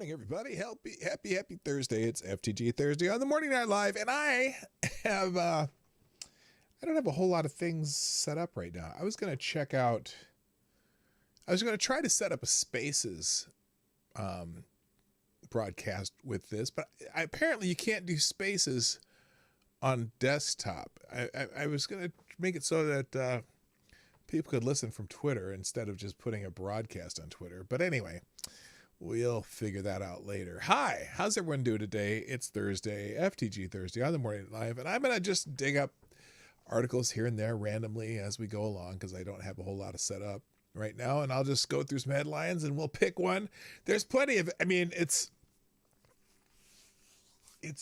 morning, everybody. Happy Thursday. It's FTG Thursday on the Morning Night Live, and I don't have a whole lot of things set up right now. I was going to try to set up a Spaces broadcast with this, but apparently you can't do Spaces on desktop. I was going to make it so that people could listen from Twitter instead of just putting a broadcast on Twitter. But anyway, we'll figure that out later. Hi, how's everyone doing today? It's Thursday, FTG Thursday on the Morning Live, and I'm going to just dig up articles here and there randomly as we go along because I don't have a whole lot of set up right now, and I'll just go through some headlines and we'll pick one. There's plenty of, it's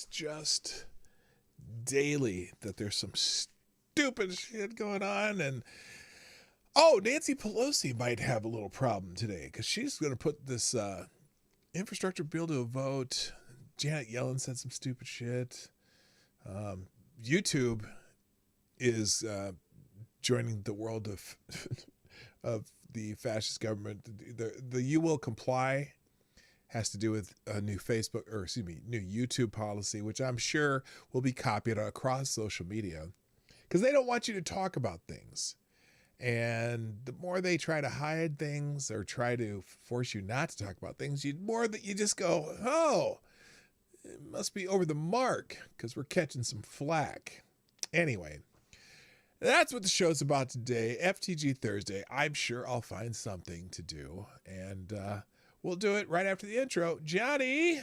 just daily that there's some stupid shit going on. And Nancy Pelosi might have a little problem today because she's going to put this infrastructure bill to a vote. Janet Yellen said some stupid shit. YouTube is joining the world of the fascist government. The "you will comply" has to do with a new new YouTube policy, which I'm sure will be copied across social media because they don't want you to talk about things. And the more they try to hide things or try to force you not to talk about things, the more that you just go, oh, it must be over the mark because we're catching some flack. Anyway, that's what the show's about today. FTG Thursday. I'm sure I'll find something to do. And we'll do it right after the intro. Johnny,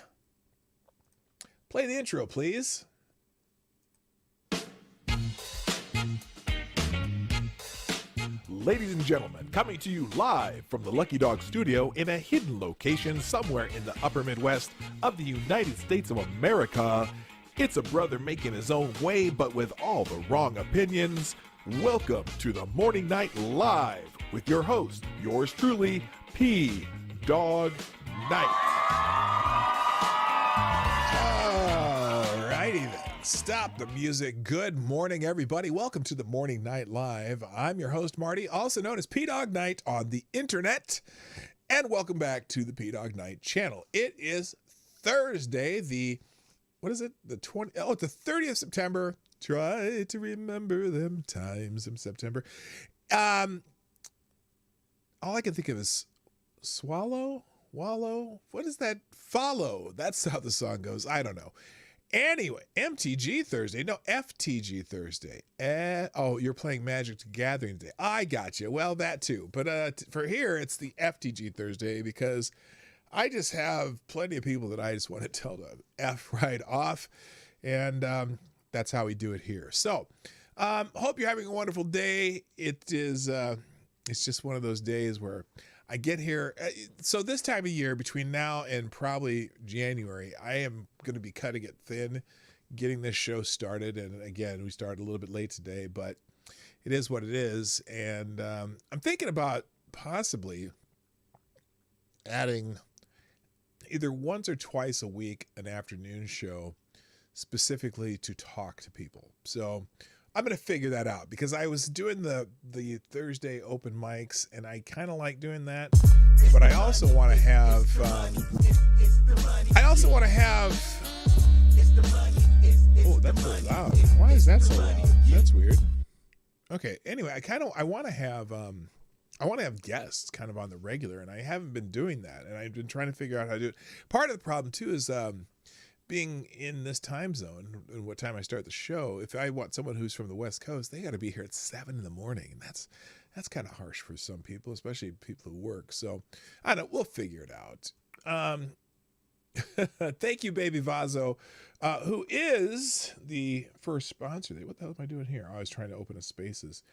play the intro, please. Ladies and gentlemen, coming to you live from the Lucky Dog studio in a hidden location somewhere in the upper Midwest of the United States of America, it's a brother making his own way, but with all the wrong opinions. Welcome to the Morning Night Live with your host, yours truly, PDawgKnight. Alrighty then. Stop the music. Good morning, everybody. Welcome to the Morning Night Live. I'm your host, Marty, also known as PDawgKnight on the internet. And welcome back to the PDawgKnight Channel. It is Thursday, the 30th of September. Try to remember them times in September. All I can think of is wallow. What is that? Follow. That's how the song goes. I don't know. Anyway, FTG Thursday. You're playing Magic the Gathering today. I got you. Well, that too. But for here, it's the FTG Thursday because I just have plenty of people that I just want to tell to F right off. And that's how we do it here. So hope you're having a wonderful day. It's just one of those days where I get here. So this time of year, between now and probably January, I am going to be cutting it thin, getting this show started. And again, we started a little bit late today, but it is what it is. And I'm thinking about possibly adding either once or twice a week an afternoon show specifically to talk to people. So I'm going to figure that out because I was doing the Thursday open mics and I kind of like doing that, but I also want to have, oh, that's so loud. Why is that so loud? That's weird. Okay. Anyway, I want to have guests kind of on the regular, and I haven't been doing that. And I've been trying to figure out how to do it. Part of the problem too is, being in this time zone and what time I start the show. If I want someone who's from the West Coast, they got to be here at 7 a.m. And that's kind of harsh for some people, especially people who work. So I don't know. We'll figure it out. Thank you, Baby Vazo, who is the first sponsor. What the hell am I doing here? I was trying to open a Spaces.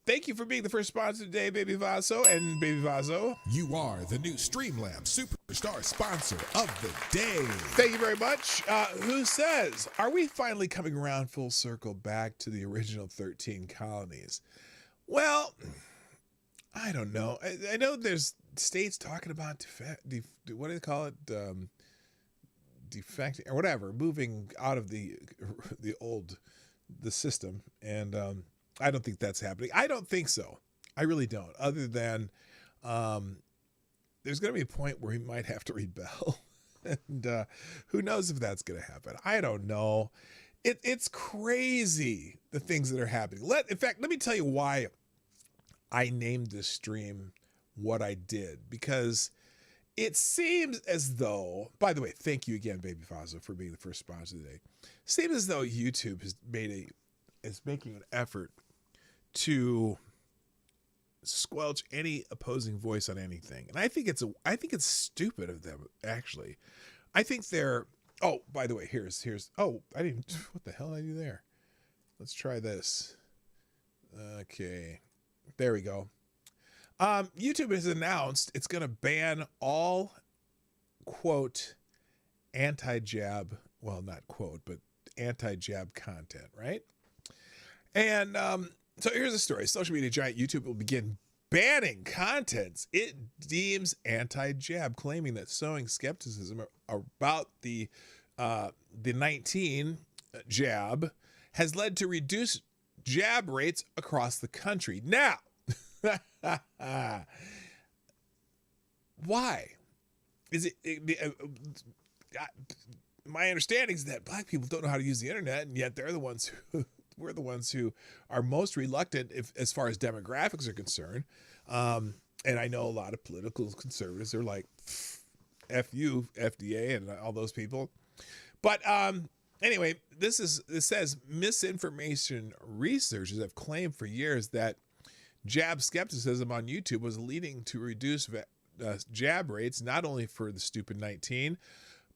Thank you for being the first sponsor today, Baby Vazo. And Baby Vazo, you are the new Streamlabs Superstar sponsor of the day. Thank you very much. Who says, are we finally coming around full circle back to the original 13 colonies? Well, I don't know. I know there's states talking about what do they call it? Defecting or whatever, moving out of the system. And I don't think that's happening. I don't think so. I really don't. Other than there's going to be a point where he might have to rebel. And who knows if that's going to happen. I don't know. It's crazy, the things that are happening. In fact, let me tell you why I named this stream what I did. Because it seems as though, by the way, thank you again, Baby Fazo, for being the first sponsor today. Seems as though YouTube has is making an effort to squelch any opposing voice on anything. And I think it's stupid of them, actually. I think they're, oh, by the way, here's, oh, what the hell did I do there? Let's try this. Okay, there we go. YouTube has announced it's going to ban all, quote, anti-jab, well, not quote, but anti-jab content, right? And so here's the story. Social media giant YouTube will begin banning contents it deems anti-jab, claiming that sowing skepticism about the 19 jab has led to reduced jab rates across the country. Now, why? Is it my understanding is that black people don't know how to use the internet, and yet they're the ones who we're the ones who are most reluctant as far as demographics are concerned. And I know a lot of political conservatives are like, F you, FDA, and all those people. But anyway, this says misinformation researchers have claimed for years that jab skepticism on YouTube was leading to reduced jab rates, not only for the stupid 19,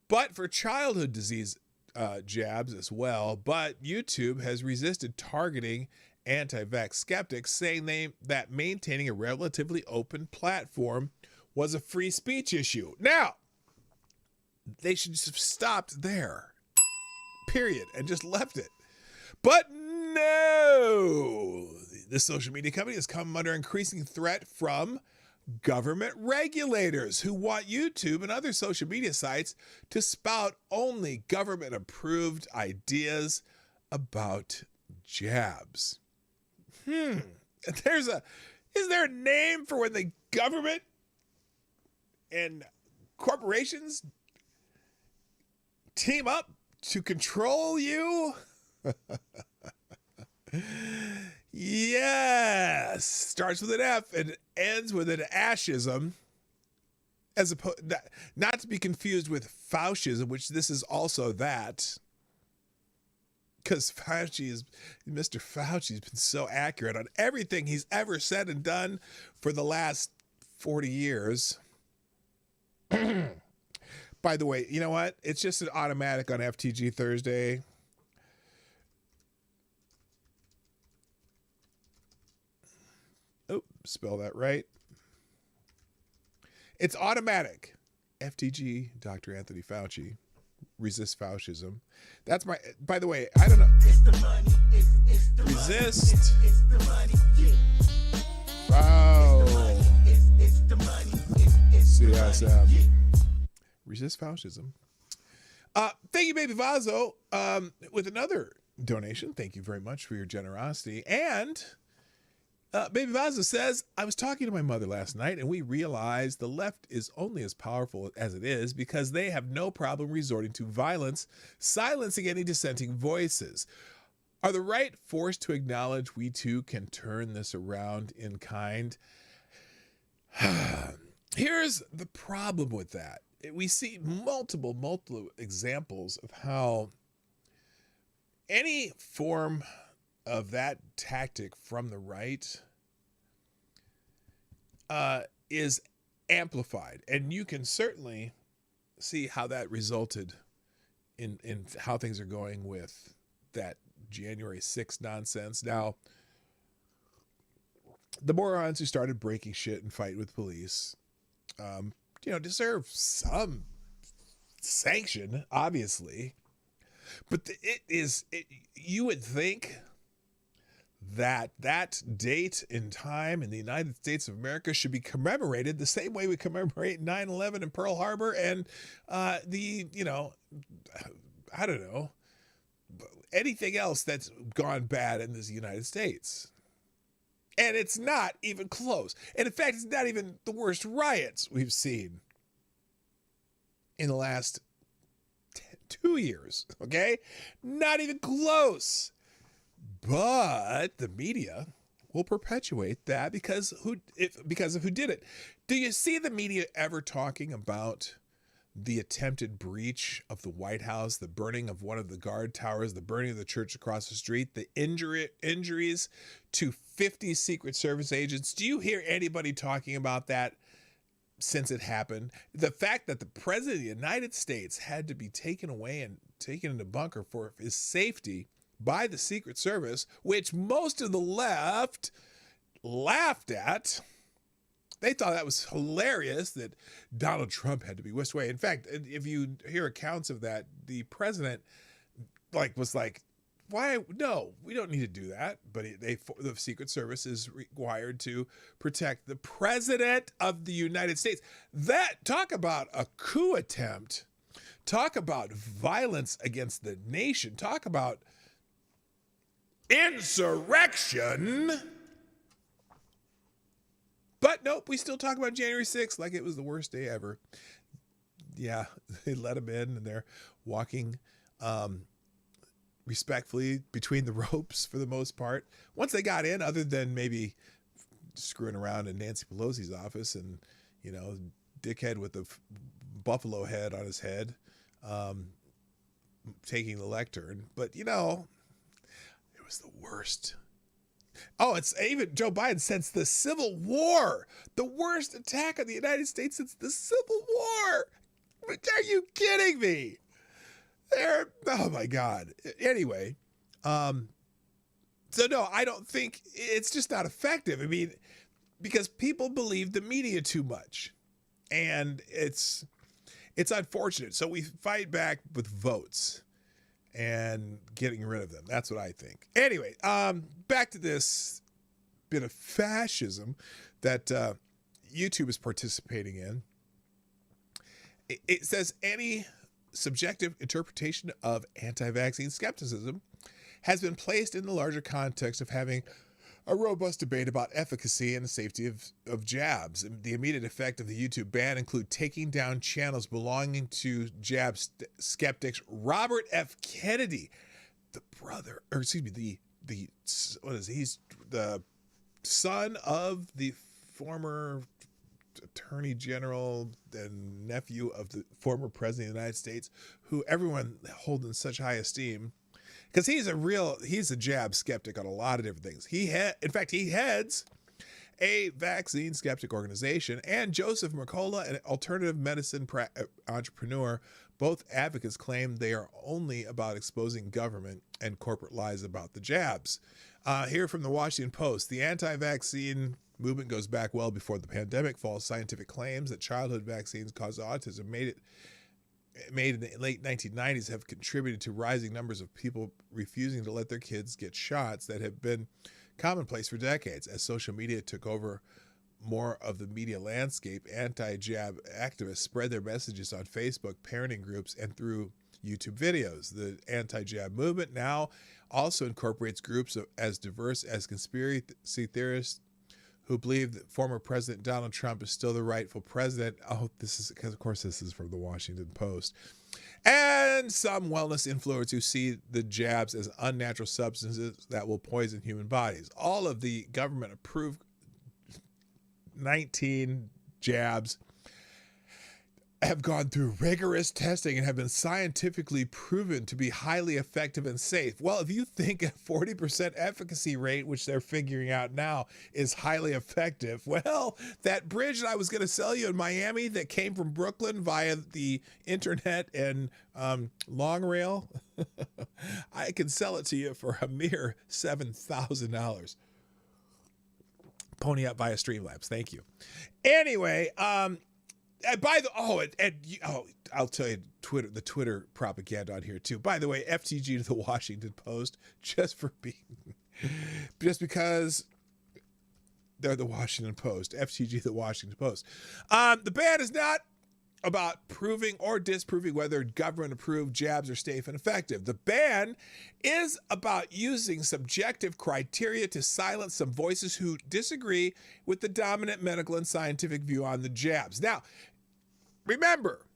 but for childhood disease jabs as well. But YouTube has resisted targeting anti-vax skeptics, saying that maintaining a relatively open platform was a free speech issue. Now, they should just have stopped there, period, and just left it. But no, the social media company has come under increasing threat from government regulators who want YouTube and other social media sites to spout only government-approved ideas about jabs. Is there a name for when the government and corporations team up to control you? Yes. Starts with an F and ends with an ashism, as opposed not to be confused with Faucism, which this is also that. Because Mr. Fauci's been so accurate on everything he's ever said and done for the last 40 years. By the way, you know what? It's just an automatic on FTG Thursday. Oh, spell that right. It's automatic. FTG, Dr. Anthony Fauci. Resist Faucism. That's my, by the way, I don't know. Resist. CSM. Resist Faucism. Thank you, Baby Vazo, with another donation. Thank you very much for your generosity. And Baby Vazo says, I was talking to my mother last night and we realized the left is only as powerful as it is because they have no problem resorting to violence, silencing any dissenting voices. Are the right forced to acknowledge we too can turn this around in kind? Here's the problem with that. We see multiple examples of how any form of that tactic from the right is amplified. And you can certainly see how that resulted in how things are going with that January 6th nonsense. Now, the morons who started breaking shit and fighting with police, deserve some sanction, obviously. But you would think that date and time in the United States of America should be commemorated the same way we commemorate 9/11 and Pearl Harbor and I don't know, anything else that's gone bad in this United States. And it's not even close. And in fact, it's not even the worst riots we've seen in the last 2 years, okay? Not even close. But the media will perpetuate that because of who did it. Do you see the media ever talking about the attempted breach of the White House, the burning of one of the guard towers, the burning of the church across the street, the injuries to 50 Secret Service agents? Do you hear anybody talking about that since it happened? The fact that the president of the United States had to be taken away and taken into bunker for his safety by the Secret Service, which most of the left laughed at. They thought that was hilarious that Donald Trump had to be whisked away. In fact, if you hear accounts of that, the president was like, why? No, we don't need to do that. But the Secret Service is required to protect the president of the United States. Talk about a coup attempt. Talk about violence against the nation. Talk about insurrection. But nope, we still talk about January 6th like it was the worst day ever. Yeah, they let them in and they're walking respectfully between the ropes for the most part. Once they got in, other than maybe screwing around in Nancy Pelosi's office and, dickhead with the buffalo head on his head, taking the lectern. But, it was the worst. Oh, it's even Joe Biden since the Civil War. The worst attack on the United States since the Civil War. Are you kidding me? Oh my God. Anyway, so no, I don't think it's just not effective. I mean, because people believe the media too much, and it's unfortunate. So we fight back with votes and getting rid of them. That's what I think. Anyway, back to this bit of fascism that YouTube is participating in. It says any subjective interpretation of anti-vaccine skepticism has been placed in the larger context of having a robust debate about efficacy and the safety of jabs. The immediate effect of the YouTube ban include taking down channels belonging to jab skeptics. Robert F. Kennedy, he's the son of the former Attorney General and nephew of the former President of the United States, who everyone holds in such high esteem. Because he's a jab skeptic on a lot of different things. He heads a vaccine skeptic organization, and Joseph Mercola, an alternative medicine entrepreneur, both advocates claim they are only about exposing government and corporate lies about the jabs. Here from the Washington Post, the anti-vaccine movement goes back well before the pandemic. False scientific claims that childhood vaccines cause autism made in the late 1990s have contributed to rising numbers of people refusing to let their kids get shots that have been commonplace for decades. As social media took over more of the media landscape, anti-jab activists spread their messages on Facebook, parenting groups, and through YouTube videos. The anti-jab movement now also incorporates groups as diverse as conspiracy theorists who believe that former President Donald Trump is still the rightful president. Oh, this is from the Washington Post. And some wellness influencers who see the jabs as unnatural substances that will poison human bodies. All of the government-approved 19 jabs have gone through rigorous testing and have been scientifically proven to be highly effective and safe. Well, if you think a 40% efficacy rate, which they're figuring out now, is highly effective, well, that bridge that I was going to sell you in Miami that came from Brooklyn via the internet and long rail, I can sell it to you for a mere $7,000. Pony up via Streamlabs. Thank you. Anyway, I'll tell you the Twitter propaganda on here too. By the way, FTG to the Washington Post, just because they're the Washington Post. FTG the Washington Post. The ban is not about proving or disproving whether government-approved jabs are safe and effective. The ban is about using subjective criteria to silence some voices who disagree with the dominant medical and scientific view on the jabs. Now, remember,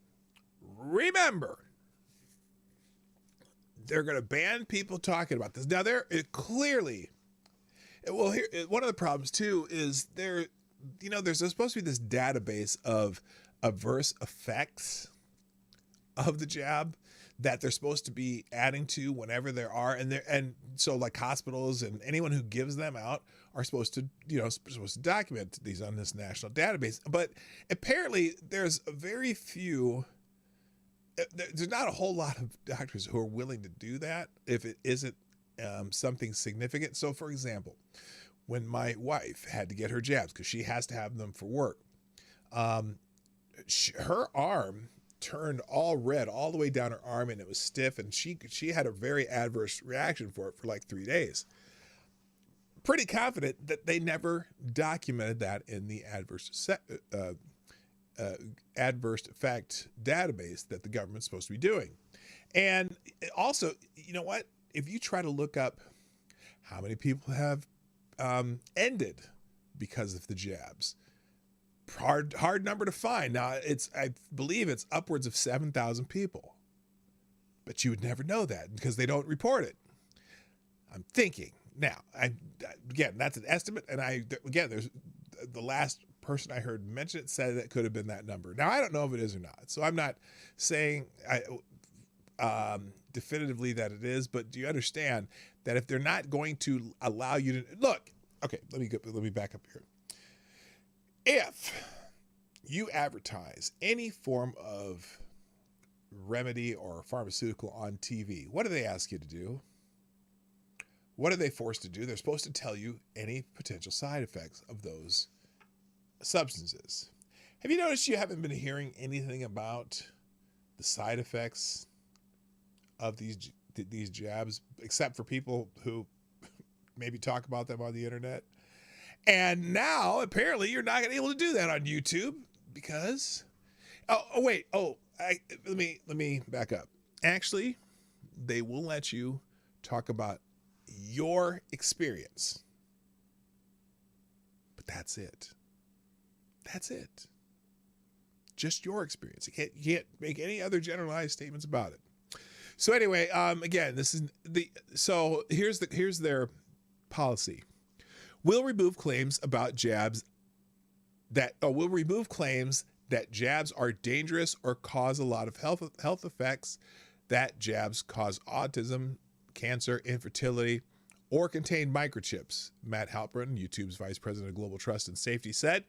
they're going to ban people talking about this. Now, one of the problems too is there's supposed to be this database of adverse effects of the jab that they're supposed to be adding to whenever there are, and so like hospitals and anyone who gives them out are supposed to document these on this national database. But apparently there's not a whole lot of doctors who are willing to do that if it isn't something significant. So for example, when my wife had to get her jabs because she has to have them for work, her arm turned all red all the way down her arm, and it was stiff, and she had a very adverse reaction for it for like 3 days. Pretty confident that they never documented that in the adverse effect database that the government's supposed to be doing. And also, you know what? If you try to look up how many people have ended because of the jabs, hard number to find. Now, I believe it's upwards of 7,000 people, but you would never know that because they don't report it. I'm thinking now. Again, that's an estimate, and there's the last person I heard mention it said that could have been that number. Now, I don't know if it is or not, so I'm not saying definitively that it is. But do you understand that if they're not going to allow you to look? Okay, let me back up here. If you advertise any form of remedy or pharmaceutical on TV, what do they ask you to do? What are they forced to do? They're supposed to tell you any potential side effects of those substances. Have you noticed you haven't been hearing anything about the side effects of these jabs, except for people who maybe talk about them on the internet? And now, apparently, you're not going to be able to do that on YouTube because... let me back up. Actually, they will let you talk about your experience. But that's it. That's it. Just your experience. You can't make any other generalized statements about it. So anyway, again, here's their policy. We'll remove claims about jabs that jabs are dangerous or cause a lot of health effects, that jabs cause autism, cancer, infertility, or contain microchips. Matt Halpern, YouTube's Vice President of Global Trust and Safety, said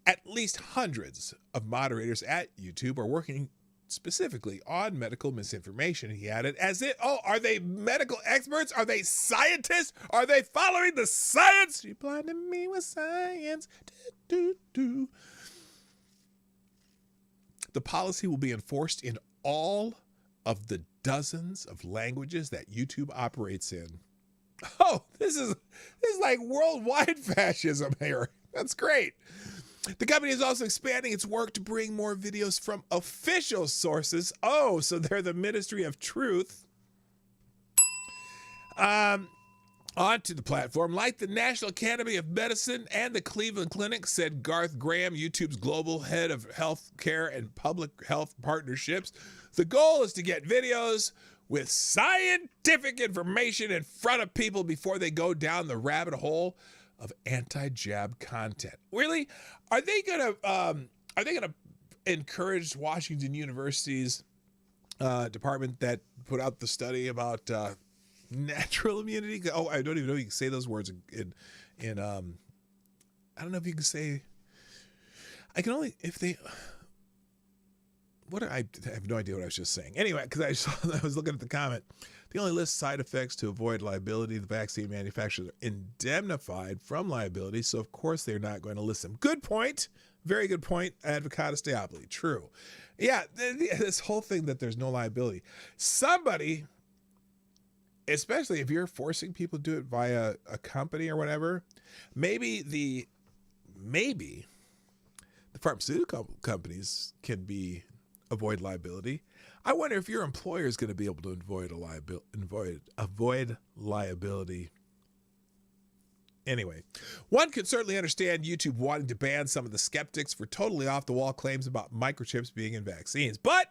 at least hundreds of moderators at YouTube are working specifically on medical misinformation. He added, are they medical experts? Are they scientists? Are they following the science? You blinded me with science. The policy will be enforced in all of the dozens of languages that YouTube operates in. Oh, this is like worldwide fascism here. That's great. The company is also expanding its work to bring more videos from official sources. Oh, so they're the Ministry of Truth. Onto the platform, like the National Academy of Medicine and the Cleveland Clinic, said Garth Graham, YouTube's global head of healthcare and public health partnerships. The goal is to get videos with scientific information in front of people before they go down the rabbit hole of anti-jab content. Really? Are they gonna encourage Washington University's department that put out the study about natural immunity? Oh, I don't even know if you can say those words in I don't know if you can say. I can only if they. I have no idea what I was just saying. Anyway, because I was looking at the comment. They only list side effects to avoid liability. The vaccine manufacturers are indemnified from liability, so of course they're not going to list them. Good point. Very good point. Advocatus Diaboli. True. Yeah, this whole thing that there's no liability. Somebody, especially if you're forcing people to do it via a company or whatever, maybe the pharmaceutical companies can avoid liability. I wonder if your employer is going to be able to avoid liability. Anyway, one could certainly understand YouTube wanting to ban some of the skeptics for totally off-the-wall claims about microchips being in vaccines. But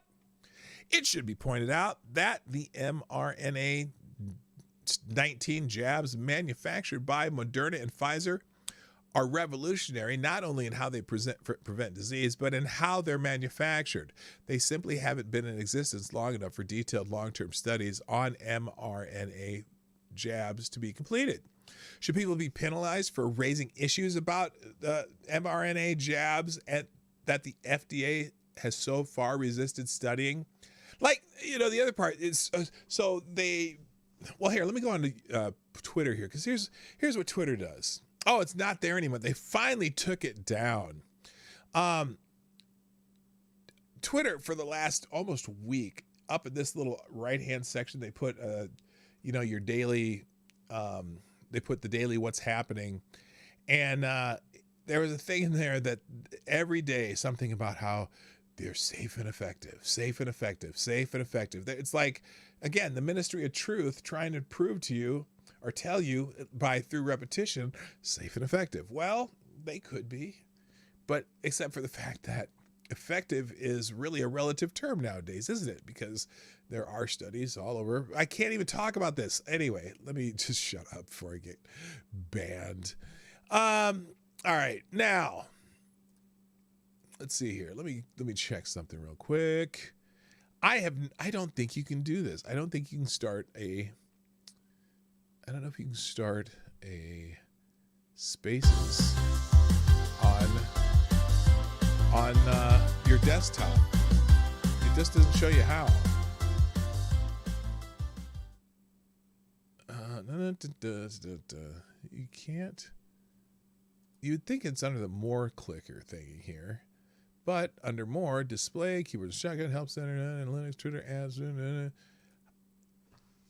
it should be pointed out that the mRNA 19 jabs manufactured by Moderna and Pfizer are revolutionary, not only in how they prevent disease, but in how they're manufactured. They simply haven't been in existence long enough for detailed long-term studies on mRNA jabs to be completed. Should people be penalized for raising issues about mRNA jabs that the FDA has so far resisted studying? Like, the other part is, well, here, let me go on to Twitter here, because here's what Twitter does. Oh, it's not there anymore. They finally took it down. Twitter, for the last almost week, up in this little right-hand section, they put, your daily, they put the daily what's happening. And there was a thing in there that every day, something about how they're safe and effective, safe and effective, safe and effective. It's like, again, the Ministry of Truth trying to prove to you or tell you through repetition, safe and effective. Well, they could be, but except for the fact that effective is really a relative term nowadays, isn't it? Because there are studies all over. I can't even talk about this. Anyway, let me just shut up before I get banned. All right, now let's see here. Let me check something real quick. I don't think you can do this. I don't think you can start I don't know if you can start a Spaces on your desktop. It just doesn't show you how. You can't. You'd think it's under the more clicker thingy here, but under more, display, keywords, shotgun, help center, analytics, Twitter ads.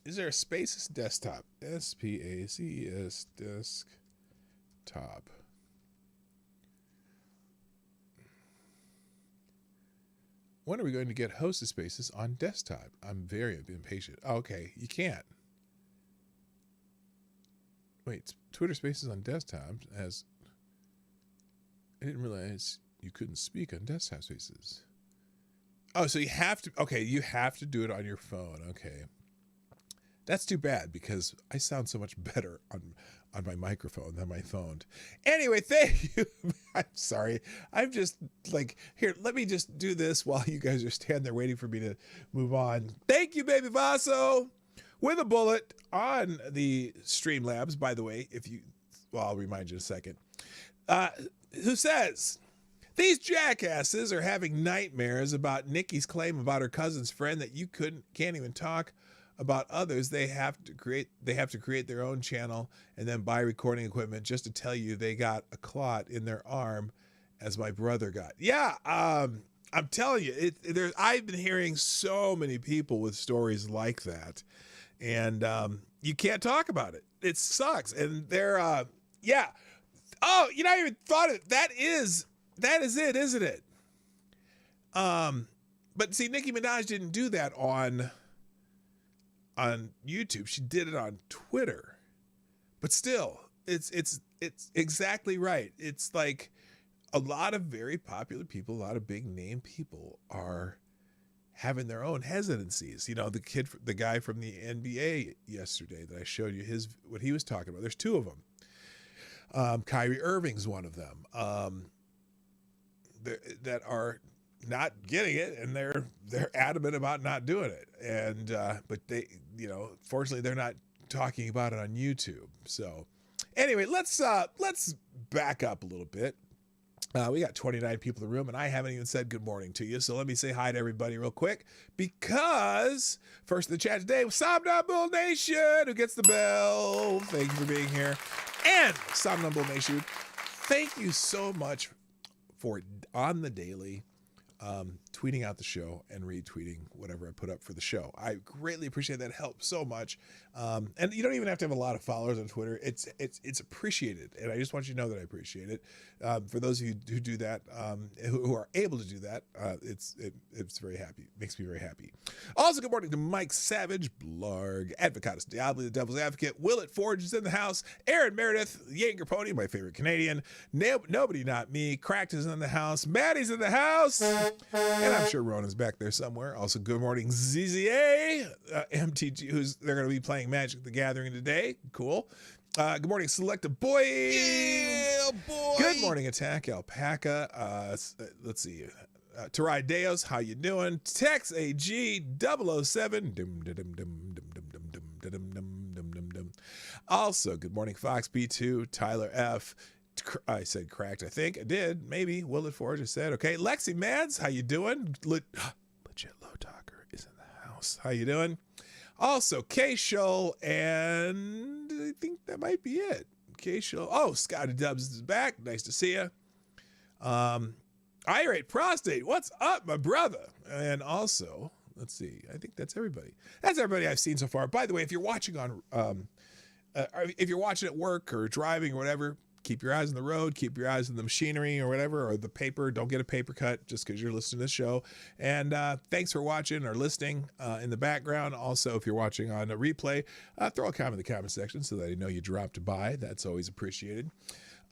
Is there a Spaces desktop? SPACES desktop. When are we going to get hosted Spaces on desktop? I'm very impatient. Oh, okay, you can't. Wait, Twitter Spaces on desktop has. I didn't realize you couldn't speak on desktop Spaces. Oh, so you have to. Okay, you have to do it on your phone. Okay. That's too bad because I sound so much better on my microphone than my phone. Anyway, thank you. I'm sorry. I'm just like, here, let me just do this while you guys are standing there waiting for me to move on. Thank you, Baby Vaso. With a bullet on the Streamlabs, by the way, I'll remind you in a second. Who says, these jackasses are having nightmares about Nikki's claim about her cousin's friend that you can't even talk about others. They have to create their own channel and then buy recording equipment just to tell you they got a clot in their arm as my brother got. Yeah, I'm telling you, I've been hearing so many people with stories like that, and you can't talk about it. It sucks. And they're yeah. Oh, I even thought it. That is it, isn't it? But see, Nicki Minaj didn't do that on YouTube. She did it on Twitter. But still, it's exactly right. It's like a lot of very popular people, a lot of big name people are having their own hesitancies. The guy from the NBA yesterday that I showed you what he was talking about. There's two of them. Kyrie Irving's one of them. That are not getting it, and they're adamant about not doing it. And but they, fortunately, they're not talking about it on YouTube. So anyway, let's back up a little bit. We got 29 people in the room, and I haven't even said good morning to you. So let me say hi to everybody real quick, because first in the chat today was Somnambule Nation, who gets the bell. Thank you for being here. And Somnambule Nation, thank you so much for on the daily tweeting out the show and retweeting whatever I put up for the show. I greatly appreciate that. It helps so much. And you don't even have to have a lot of followers on Twitter. It's appreciated. And I just want you to know that I appreciate it. For those of you who do that, who are able to do that, it's very happy. Makes me very happy. Also, good morning to Mike Savage, Blarg, Advocatus Diablo, the Devil's Advocate, Willett Forge is in the house, Aaron Meredith, Yanger Pony, my favorite Canadian, Nobody Not Me, Cracked is in the house, Maddie's in the house, and I'm sure Ronan's back there somewhere. Also, good morning, ZZA, MTG, they're going to be playing Magic the Gathering today. Cool. Good morning, Selective Boy. Yeah, boy. Good morning, Attack Alpaca. Let's see. Tarai Deos, how you doing? Tex AG 007. Also, good morning, Fox B2, Tyler F. I said cracked, I think. I did. Maybe. Willett Forge, I said. Okay. Lexi Mads, how you doing? Legit Low Talker is in the house. How you doing? Also, K-Show, and I think that might be it. K-Show. Oh, Scotty Dubs is back. Nice to see you. Irate Prostate, what's up, my brother? And also, let's see, I think that's everybody. That's everybody I've seen so far. By the way, if you're watching if you're watching at work or driving or whatever, keep your eyes on the road, keep your eyes on the machinery or whatever, or the paper. Don't get a paper cut just because you're listening to this show. And thanks for watching or listening in the background. Also, if you're watching on a replay, throw a comment in the comment section so that I know you dropped by. That's always appreciated.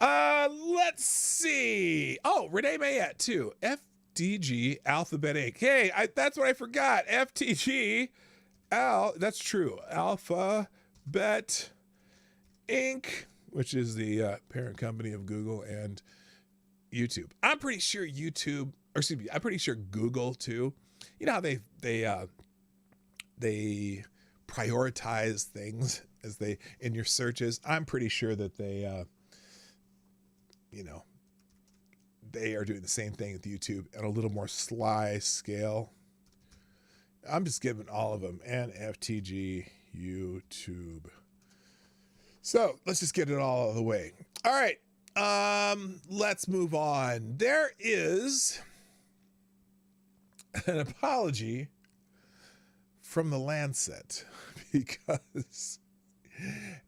Let's see. Oh, Renee Mayette too. FTG Alphabet Inc. Hey, that's what I forgot. FTG that's true. Alphabet Inc., which is the parent company of Google and YouTube. I'm pretty sure I'm pretty sure Google too. You know how they prioritize things as they in your searches. I'm pretty sure that they they are doing the same thing with YouTube at a little more sly scale. I'm just giving all of them and FTG YouTube. So let's just get it all out of the way. All right. Let's move on. There is an apology from the Lancet because,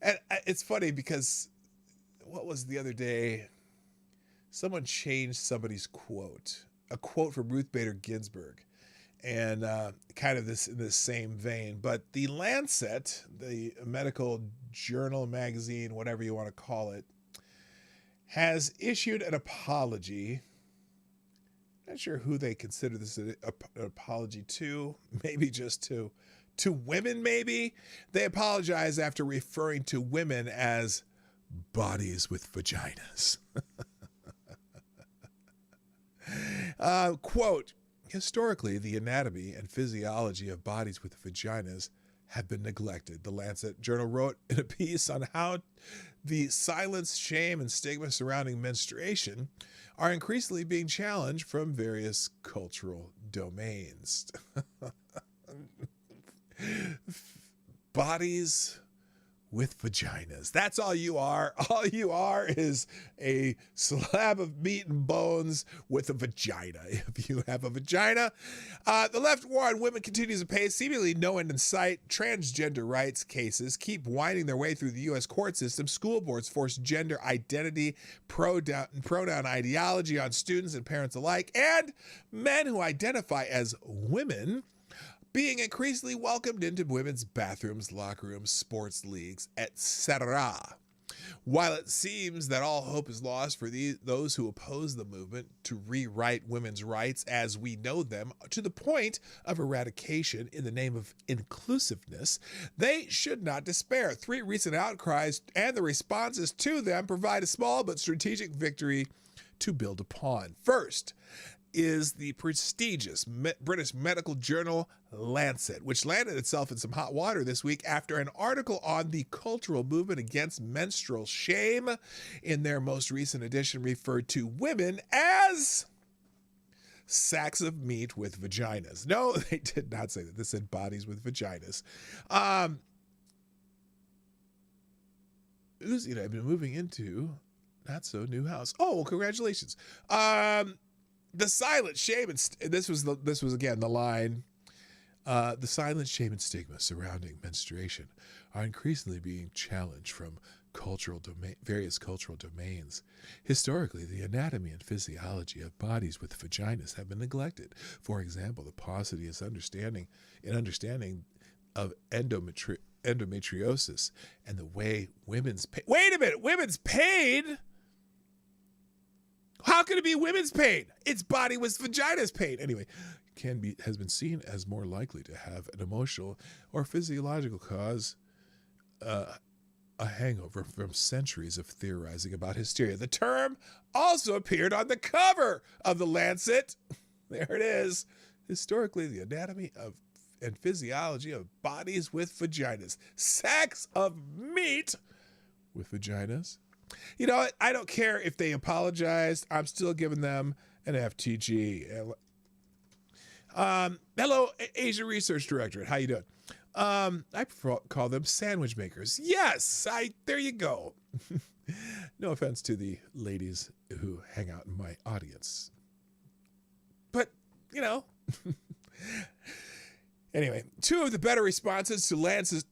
and it's funny because what was the other day? Someone changed somebody's quote, a quote from Ruth Bader Ginsburg, and kind of in this same vein. But the Lancet, the medical journal, magazine, whatever you want to call it, has issued an apology. Not sure who they consider this an apology to. Maybe just to women, maybe. They apologize after referring to women as bodies with vaginas. Quote, historically, the anatomy and physiology of bodies with vaginas have been neglected. The Lancet Journal wrote in a piece on how the silence, shame, and stigma surrounding menstruation are increasingly being challenged from various cultural domains. Bodies with vaginas. That's all you are. All you are is a slab of meat and bones with a vagina. If you have a vagina. The left war on women continues apace, seemingly no end in sight. Transgender rights cases keep winding their way through the U.S. court system. School boards force gender identity, pronoun ideology on students and parents alike. And men who identify as women being increasingly welcomed into women's bathrooms, locker rooms, sports leagues, etc. While it seems that all hope is lost for those who oppose the movement to rewrite women's rights as we know them to the point of eradication in the name of inclusiveness, they should not despair. 3 recent outcries and the responses to them provide a small but strategic victory to build upon. First is the prestigious British medical journal Lancet, which landed itself in some hot water this week after an article on the cultural movement against menstrual shame in their most recent edition referred to women as sacks of meat with vaginas. No, they did not say that. This said bodies with vaginas. I've been moving into not so new house. Oh, well, congratulations. The silent shame and this was again the line. The silent shame and stigma surrounding menstruation are increasingly being challenged from various cultural domains. Historically, the anatomy and physiology of bodies with vaginas have been neglected. For example, the paucity is understanding of endometriosis and the way women's pain. Wait a minute, women's pain? How can it be women's pain? It's body with vaginas pain. Anyway, has been seen as more likely to have an emotional or physiological cause, a hangover from centuries of theorizing about hysteria. The term also appeared on the cover of the Lancet. There it is. Historically, the anatomy of and physiology of bodies with vaginas. Sacks of meat with vaginas. You know, I don't care if they apologized. I'm still giving them an FTG. Hello, Asia Research Directorate. How you doing? I call them sandwich makers. Yes, there you go. No offense to the ladies who hang out in my audience. But, you know. Anyway, two of the better responses to Lance's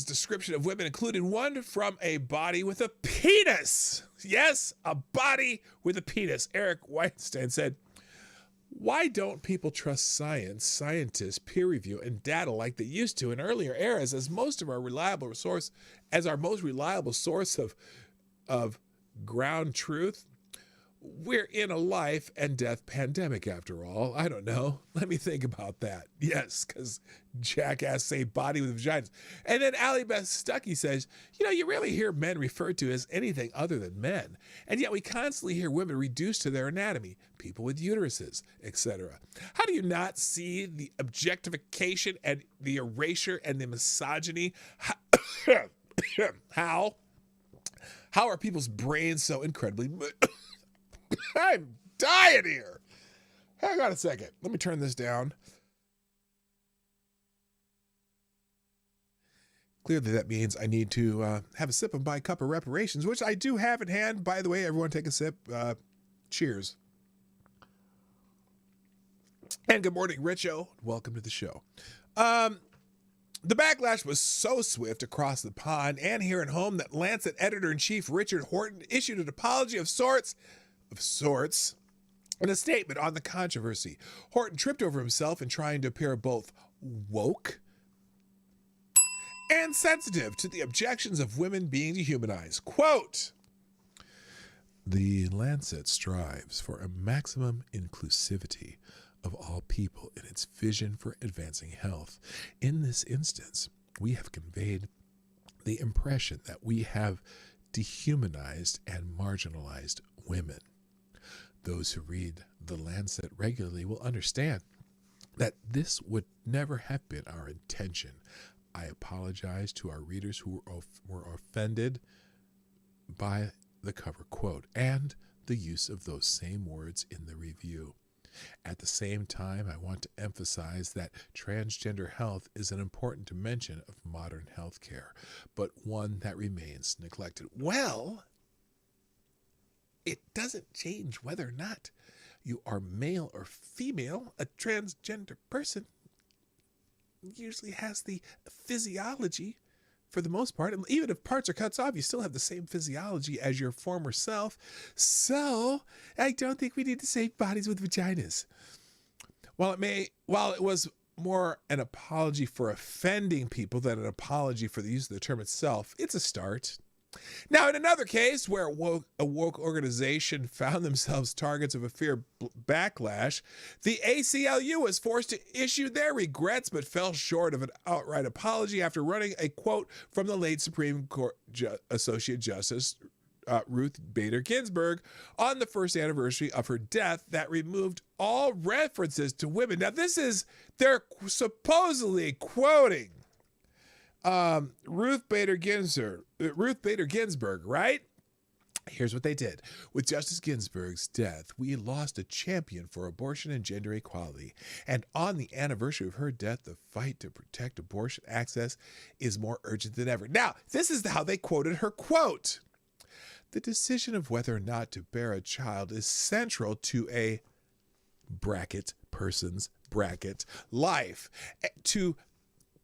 description of women included one from a body with a penis. Yes, a body with a penis. Eric Weinstein said, "Why don't people trust science, scientists, peer review, and data like they used to in earlier eras as our most reliable source of ground truth? We're in a life and death pandemic after all. I don't know. Let me think about that." Yes, because jackass say body with vaginas. And then Allie Beth Stuckey says, "You know, you rarely hear men referred to as anything other than men. And yet we constantly hear women reduced to their anatomy, people with uteruses, etc. How do you not see the objectification and the erasure and the misogyny? How are people's brains so incredibly..." I'm dying here. Hang on a second. Let me turn this down. Clearly that means I need to have a sip and buy a cup of reparations, which I do have in hand. By the way, everyone take a sip. Cheers. And good morning, Richo. Welcome to the show. The backlash was so swift across the pond and here at home that Lancet editor-in-chief Richard Horton issued an apology of sorts in a statement on the controversy. Horton tripped over himself in trying to appear both woke and sensitive to the objections of women being dehumanized. Quote, "The Lancet strives for a maximum inclusivity of all people in its vision for advancing health. In this instance, we have conveyed the impression that we have dehumanized and marginalized women. Those who read The Lancet regularly will understand that this would never have been our intention. I apologize to our readers who were offended by the cover quote and the use of those same words in the review. At the same time, I want to emphasize that transgender health is an important dimension of modern healthcare, but one that remains neglected." Well, it doesn't change whether or not you are male or female. A transgender person usually has the physiology for the most part. And even if parts are cut off, you still have the same physiology as your former self. So I don't think we need to say bodies with vaginas. While it was more an apology for offending people than an apology for the use of the term itself, it's a start. Now, in another case where a woke organization found themselves targets of a fear backlash, the ACLU was forced to issue their regrets but fell short of an outright apology after running a quote from the late Supreme Court Associate Justice Ruth Bader Ginsburg on the first anniversary of her death that removed all references to women. Now, they're supposedly quoting Ruth Bader Ginsburg, right? Here's what they did. With Justice Ginsburg's death, we lost a champion for abortion and gender equality. And on the anniversary of her death, the fight to protect abortion access is more urgent than ever. Now, this is how they quoted her quote. "The decision of whether or not to bear a child is central to a bracket person's bracket life, to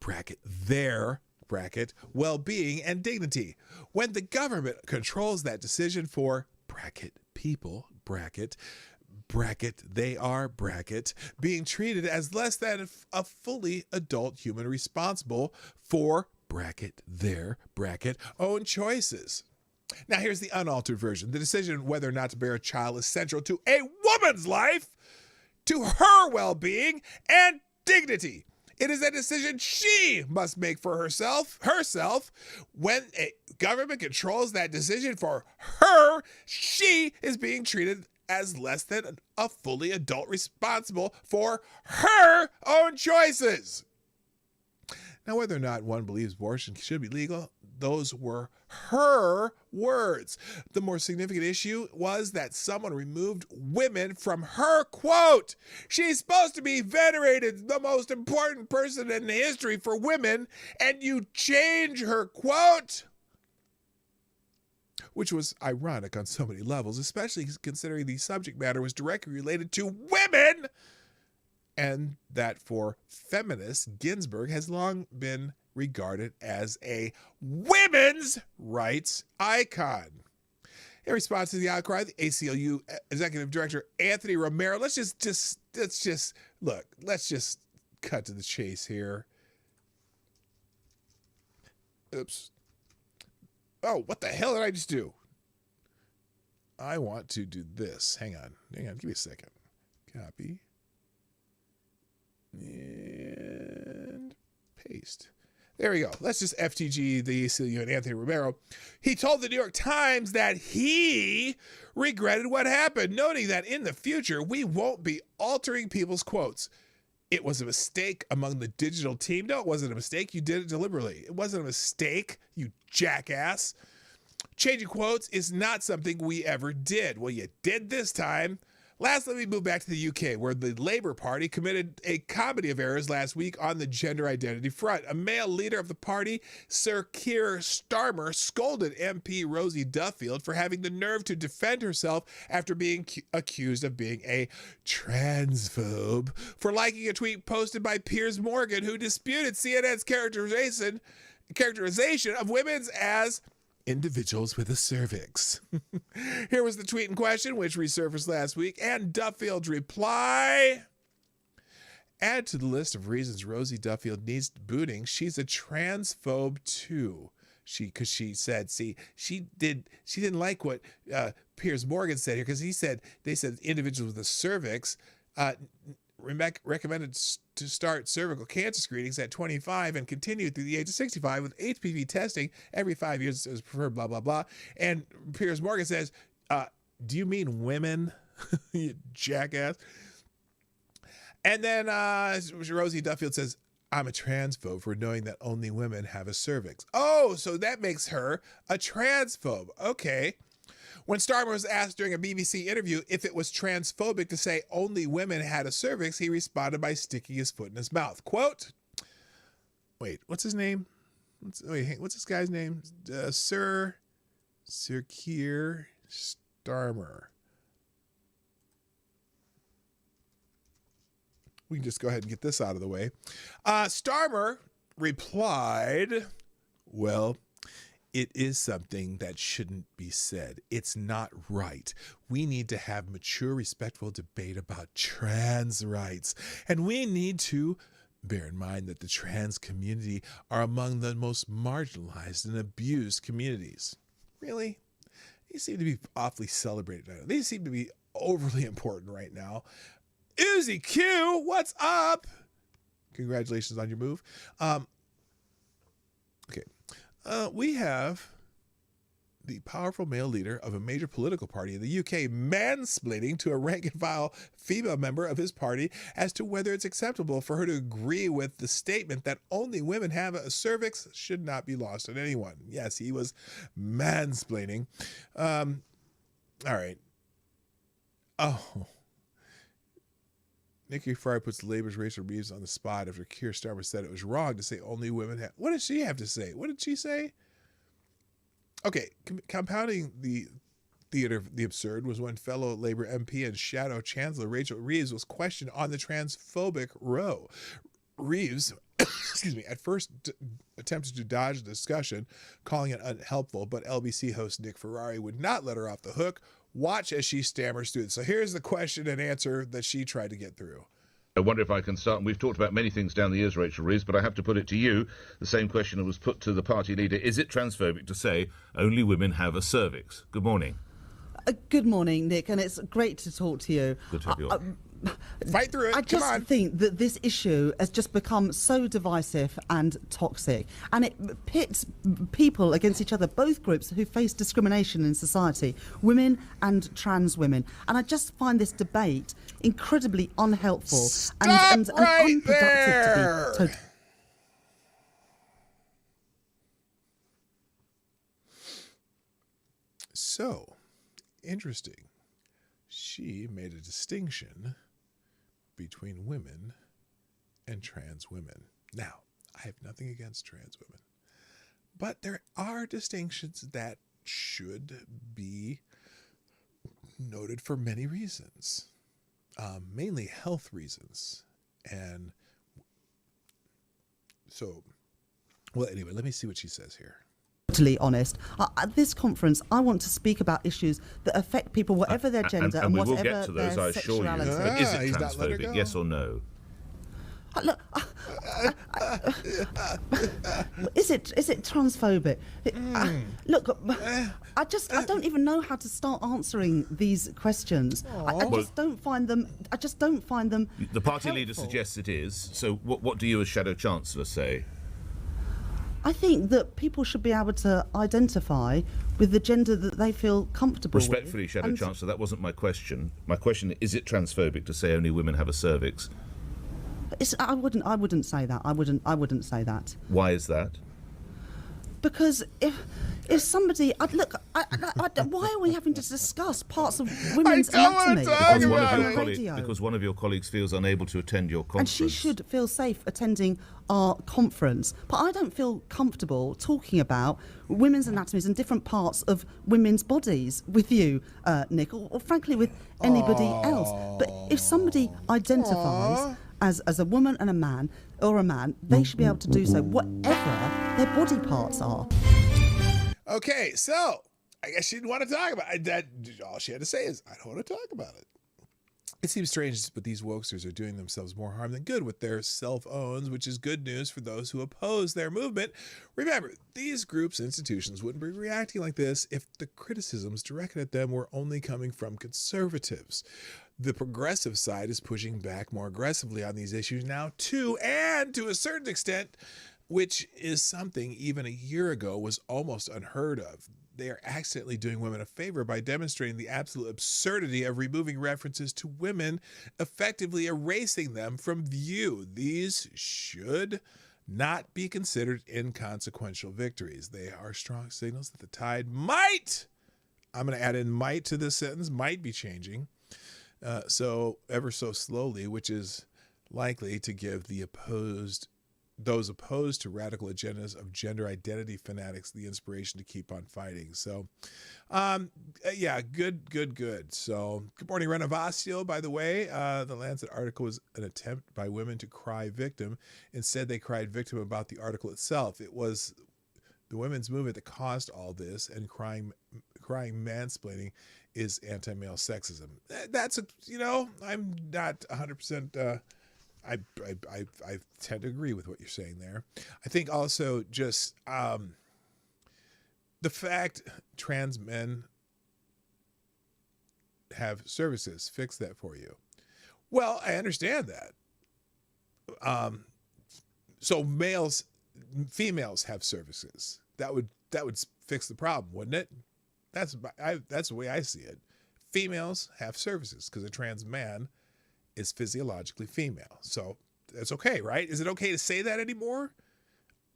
bracket their bracket well-being and dignity. When the government controls that decision for bracket people bracket they are bracket being treated as less than a fully adult human responsible for bracket their bracket own choices. Now here's the unaltered version. The decision whether or not to bear a child is central to a woman's life, to her well-being and dignity. It is a decision she must make for herself. When a government controls that decision for her, she is being treated as less than a fully adult responsible for her own choices. Now, whether or not one believes abortion should be legal, those were her words. The more significant issue was that someone removed women from her quote. She's supposed to be venerated, the most important person in history for women, and you change her quote? Which was ironic on so many levels, especially considering the subject matter was directly related to women, and that for feminists, Ginsburg has long been regarded as a women's rights icon. In response to the outcry, the ACLU Executive Director Anthony Romero, let's just cut to the chase here. Oops. Oh, what the hell did I just do? I want to do this. Hang on, give me a second. Copy. And paste. There we go. Let's just FTG the ACLU and Anthony Romero. He told the New York Times that he regretted what happened, noting that in the future, we won't be altering people's quotes. It was a mistake among the digital team. No, it wasn't a mistake. You did it deliberately. It wasn't a mistake, you jackass. Changing quotes is not something we ever did. Well, you did this time. Last, let me move back to the UK, where the Labour Party committed a comedy of errors last week on the gender identity front. A male leader of the party, Sir Keir Starmer, scolded MP Rosie Duffield for having the nerve to defend herself after being accused of being a transphobe for liking a tweet posted by Piers Morgan, who disputed CNN's characterization of women as individuals with a cervix. Here was the tweet in question, which resurfaced last week, and Duffield's reply. Add to the list of reasons Rosie Duffield needs booting, she's a transphobe too. She said, she didn't like what Piers Morgan said here, because they said individuals with a cervix recommended to start cervical cancer screenings at 25 and continue through the age of 65 with HPV testing every 5 years is preferred, blah, blah, blah. And Piers Morgan says, do you mean women? You jackass. And then Rosie Duffield says, I'm a transphobe for knowing that only women have a cervix. Oh, so that makes her a transphobe. Okay. When Starmer was asked during a BBC interview if it was transphobic to say only women had a cervix, he responded by sticking his foot in his mouth. Quote, wait, what's his name? What's this guy's name? Sir Keir Starmer. We can just go ahead and get this out of the way. Starmer replied, well, it is something that shouldn't be said. It's not right. We need to have mature, respectful debate about trans rights. And we need to bear in mind that the trans community are among the most marginalized and abused communities. Really? These seem to be awfully celebrated. These seem to be overly important right now. Uzi Q, what's up? Congratulations on your move. Okay. We have the powerful male leader of a major political party in the UK mansplaining to a rank-and-file female member of his party as to whether it's acceptable for her to agree with the statement that only women have a cervix should not be lost on anyone. Yes, he was mansplaining. All right. Oh. Nikki Fry puts Labour's racial abuse on the spot after Keir Starmer said it was wrong to say only women have. What did she have to say? What did she say? Okay, compounding the theater of the absurd was when fellow Labor MP and Shadow Chancellor Rachel Reeves was questioned on the transphobic row. Reeves, excuse me, at first attempted to dodge the discussion, calling it unhelpful, but LBC host Nick Ferrari would not let her off the hook. Watch as she stammers through it. So here's the question and answer that she tried to get through. I wonder if I can start, and we've talked about many things down the years, Rachel Reeves, but I have to put it to you, the same question that was put to the party leader. Is it transphobic to say only women have a cervix? Good morning. Good morning, Nick, and it's great to talk to you. Good to have you on. Fight through it. I just think that this issue has just become so divisive and toxic, and it pits people against each other, both groups who face discrimination in society, women and trans women. And I just find this debate incredibly unhelpful and unproductive there. to be totally. So, interesting. She made a distinction between women and trans women. Now, I have nothing against trans women, but there are distinctions that should be noted for many reasons, mainly health reasons. And so, well, anyway, let me see what she says here. Totally honest. At this conference, I want to speak about issues that affect people, whatever their gender and we will whatever get to those, their I assure you. sexuality. But is it He's not letting her transphobic, go. yes or no? Look, is it transphobic? Look, I don't even know how to start answering these questions. I just don't find them. The party leader helpful. suggests it is. So what do you as Shadow Chancellor say? I think that people should be able to identify with the gender that they feel comfortable Respectfully, with. Shadow Chancellor, that wasn't my question. My question is it transphobic to say only women have a cervix? I wouldn't say that. I wouldn't say that. Why is that? Because if somebody why are we having to discuss parts of women's don't wanna anatomy? talk Because one of your colleagues feels unable to attend your conference. And she should feel safe attending our conference. But I don't feel comfortable talking about women's anatomies and different parts of women's bodies with you, Nick, or frankly with anybody else. But if somebody identifies as a woman and a man, or a man, they should be able to do so, whatever their body parts are. Okay, so I guess she didn't want to talk about it. That all she had to say is, I don't want to talk about it. It seems strange, but these wokesters are doing themselves more harm than good with their self-owns, which is good news for those who oppose their movement. Remember, these groups and institutions wouldn't be reacting like this if the criticisms directed at them were only coming from conservatives. The progressive side is pushing back more aggressively on these issues now, too, and to a certain extent, which is something even a year ago was almost unheard of. They are accidentally doing women a favor by demonstrating the absolute absurdity of removing references to women, effectively erasing them from view. These should not be considered inconsequential victories. They are strong signals that the tide might, I'm going to add in might to this sentence, might be changing, so ever so slowly, which is likely to give those opposed to radical agendas of gender identity fanatics the inspiration to keep on fighting. So, yeah, good. So, good morning, Renovasio, by the way. The Lancet article was an attempt by women to cry victim. Instead, they cried victim about the article itself. It was the women's movement that caused all this, and crying mansplaining is anti-male sexism. That's, I'm not 100%... I tend to agree with what you're saying there. I think also just the fact trans men have services fix that for you. Well, I understand that. So females have services. That would fix the problem, wouldn't it? That's the way I see it. Females have services because a trans man is physiologically female. So that's okay, right? Is it okay to say that anymore?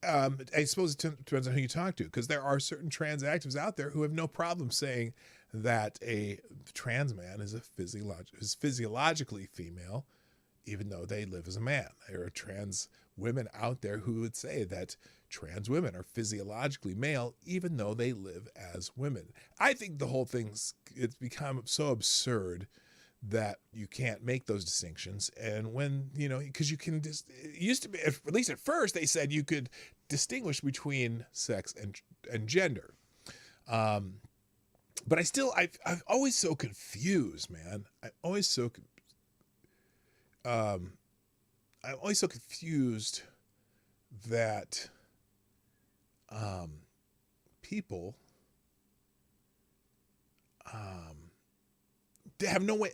I suppose it depends on who you talk to, because there are certain trans activists out there who have no problem saying that a trans man is physiologically female even though they live as a man. There are trans women out there who would say that trans women are physiologically male, even though they live as women. I think the whole it's become so absurd that you can't make those distinctions. And when, because you can just, it used to be, at least at first, they said you could distinguish between sex and gender. But I'm always so confused, man. I'm always so confused that people they have no way.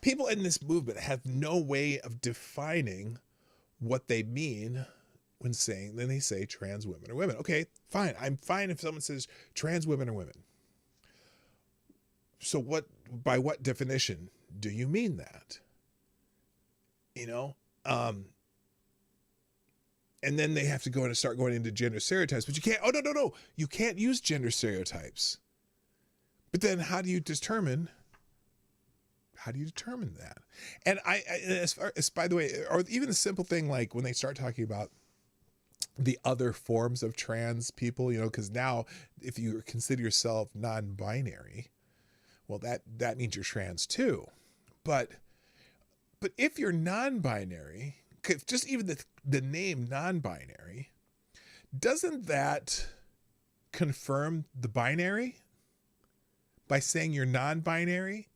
People in this movement have no way of defining what they mean when they say trans women are women. Okay, fine. I'm fine if someone says trans women are women. So by what definition do you mean that? And then they have to go in and start going into gender stereotypes, but you can't, no. You can't use gender stereotypes. But then how do you determine that? And by the way, or even a simple thing like when they start talking about the other forms of trans people, because now if you consider yourself non-binary, well, that means you're trans too. But if you're non-binary, just even the name non-binary, doesn't that confirm the binary by saying you're non-binary?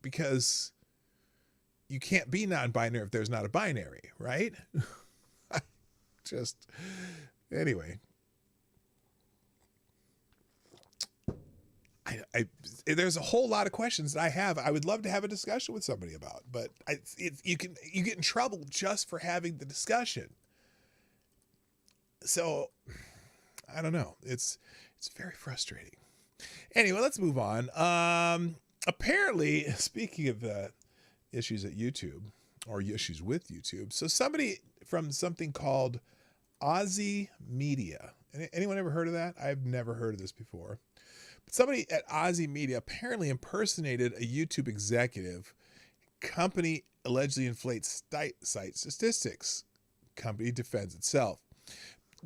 Because you can't be non-binary if there's not a binary, right? Anyway. There's a whole lot of questions that I would love to have a discussion with somebody about, but you get in trouble just for having the discussion. So I don't know. It's very frustrating. Anyway, let's move on. Apparently, speaking of issues at YouTube or issues with YouTube, so somebody from something called Aussie Media. Anyone ever heard of that? I've never heard of this before. Somebody at Aussie Media apparently impersonated a YouTube executive. Company allegedly inflates site statistics. Company defends itself.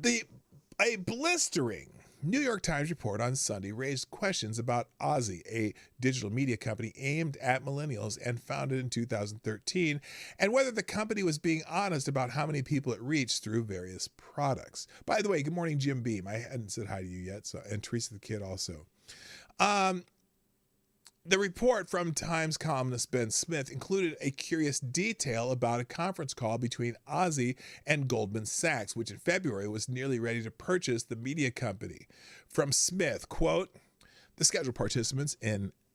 A blistering New York Times report on Sunday raised questions about Aussie, a digital media company aimed at millennials and founded in 2013, and whether the company was being honest about how many people it reached through various products. By the way, good morning, Jim Beam. I hadn't said hi to you yet, and Teresa the Kid also. The report from Times columnist Ben Smith included a curious detail about a conference call between Aussie and Goldman Sachs, which in February was nearly ready to purchase the media company. From Smith, quote, the scheduled participants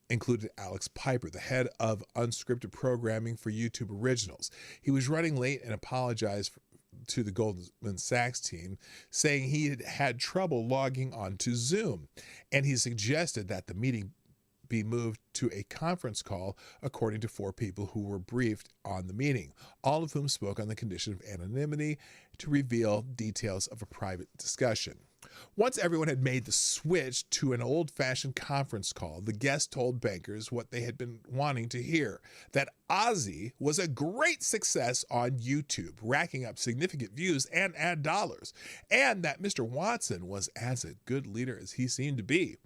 included Alex Piper, the head of unscripted programming for YouTube Originals. He was running late and apologized to the Goldman Sachs team, saying he had trouble logging onto Zoom, and he suggested that the meeting be moved to a conference call, according to 4 people who were briefed on the meeting, all of whom spoke on the condition of anonymity to reveal details of a private discussion. Once everyone had made the switch to an old-fashioned conference call, the guest told bankers what they had been wanting to hear, that Aussie was a great success on YouTube, racking up significant views and ad dollars, and that Mr. Watson was as a good leader as he seemed to be.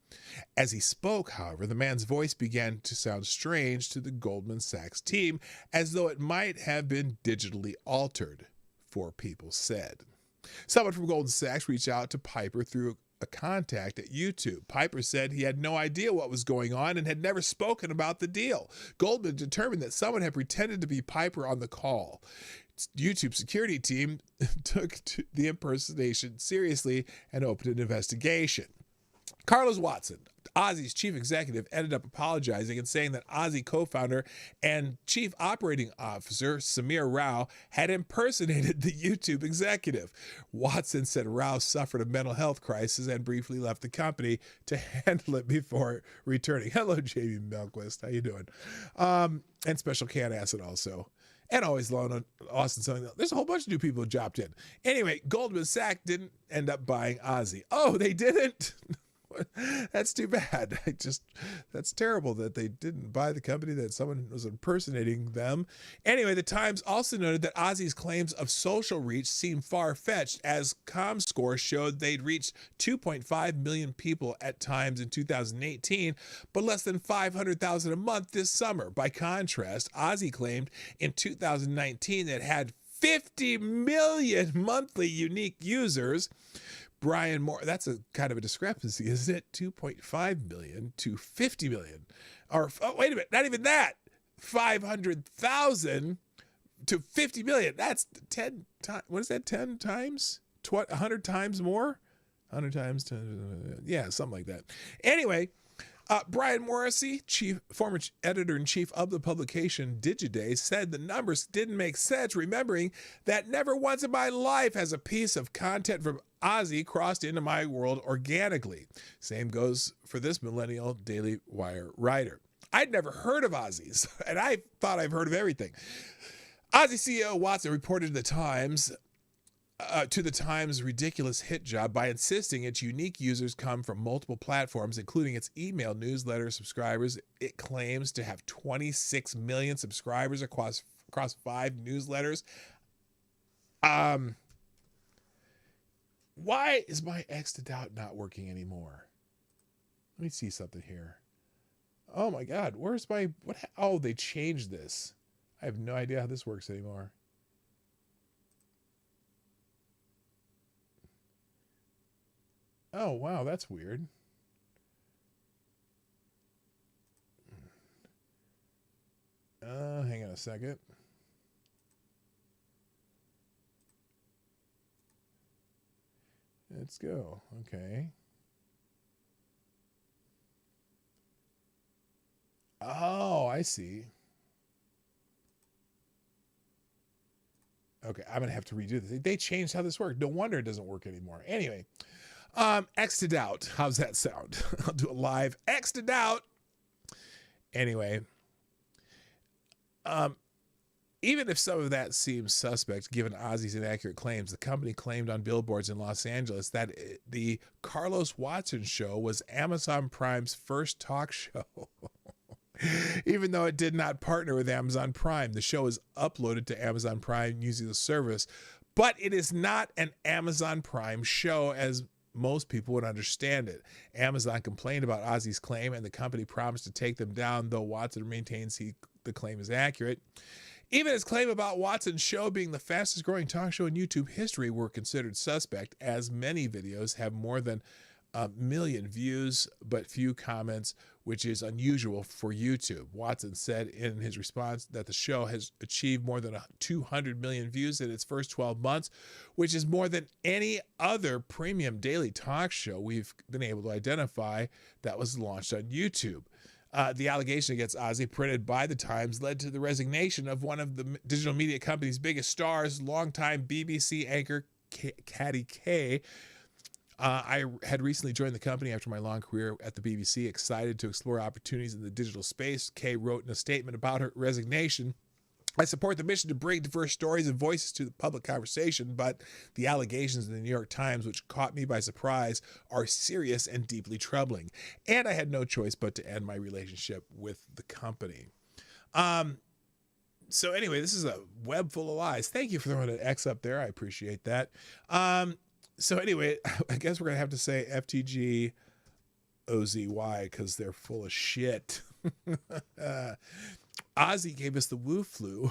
As he spoke, however, the man's voice began to sound strange to the Goldman Sachs team, as though it might have been digitally altered, 4 people said. Someone from Goldman Sachs reached out to Piper through a contact at YouTube. Piper said he had no idea what was going on and had never spoken about the deal. Goldman determined that someone had pretended to be Piper on the call. YouTube security team took the impersonation seriously and opened an investigation. Carlos Watson, Aussie's chief executive, ended up apologizing and saying that Aussie co-founder and chief operating officer Samir Rao had impersonated the YouTube executive. Watson said Rao suffered a mental health crisis and briefly left the company to handle it before returning. Hello, Jamie Melquist. How you doing? And Special Can Acid also. And always loan on Austin something. There's a whole bunch of new people who dropped in. Anyway, Goldman Sachs didn't end up buying Aussie. Oh, they didn't? That's too bad. That's terrible that they didn't buy the company, that someone was impersonating them. Anyway, the Times also noted that Ozzy's claims of social reach seem far-fetched, as ComScore showed they'd reached 2.5 million people at times in 2018, but less than 500,000 a month this summer. By contrast, Ozzy claimed in 2019 that had 50 million monthly unique users. Brian Moore, that's a kind of a discrepancy, isn't it? 2.5 million to 50 million. Or, oh, wait a minute, not even that. 500,000 to 50 million. That's 10 times. What is that, 10 times? 100 times more? 100 times, 10, yeah, something like that. Anyway, Brian Morrissey, former editor-in-chief of the publication Digiday, said the numbers didn't make sense, remembering that never once in my life has a piece of content from Ozzy crossed into my world organically. Same goes for this millennial Daily Wire writer. I'd never heard of Ozzy's, and I thought I've heard of everything. Ozzy CEO Watson reported to the Times' ridiculous hit job by insisting its unique users come from multiple platforms, including its email newsletter subscribers. It claims to have 26 million subscribers across 5 newsletters. Why is my X to doubt not working anymore? Let me see something here. Oh my God, where's my, what? Oh, they changed this. I have no idea how this works anymore. Oh, wow, that's weird. Hang on a second. Let's go. Okay. Oh, I see. Okay, I'm going to have to redo this. They changed how this worked. No wonder it doesn't work anymore. Anyway, X to doubt. How's that sound? I'll do a live X to doubt. Anyway, even if some of that seems suspect, given Ozzy's inaccurate claims, the company claimed on billboards in Los Angeles that the Carlos Watson show was Amazon Prime's first talk show. Even though it did not partner with Amazon Prime, the show is uploaded to Amazon Prime using the service, but it is not an Amazon Prime show as most people would understand it. Amazon complained about Ozzy's claim, and the company promised to take them down, though Watson maintains the claim is accurate. Even his claim about Watson's show being the fastest growing talk show in YouTube history were considered suspect, as many videos have more than 1 million views but few comments, which is unusual for YouTube. Watson said in his response that the show has achieved more than 200 million views in its first 12 months, which is more than any other premium daily talk show we've been able to identify that was launched on YouTube. The allegation against Ozzy, printed by the Times, led to the resignation of one of the digital media company's biggest stars, longtime BBC anchor Caddy Kay. I had recently joined the company after my long career at the BBC, excited to explore opportunities in the digital space. Kay wrote in a statement about her resignation, "I support the mission to bring diverse stories and voices to the public conversation, but the allegations in the New York Times, which caught me by surprise, are serious and deeply troubling. And I had no choice but to end my relationship with the company." So anyway, this is a web full of lies. Thank you for throwing an X up there. I appreciate that. So anyway, I guess we're going to have to say FTG OZY because they're full of shit. Ozzy gave us the woo flu.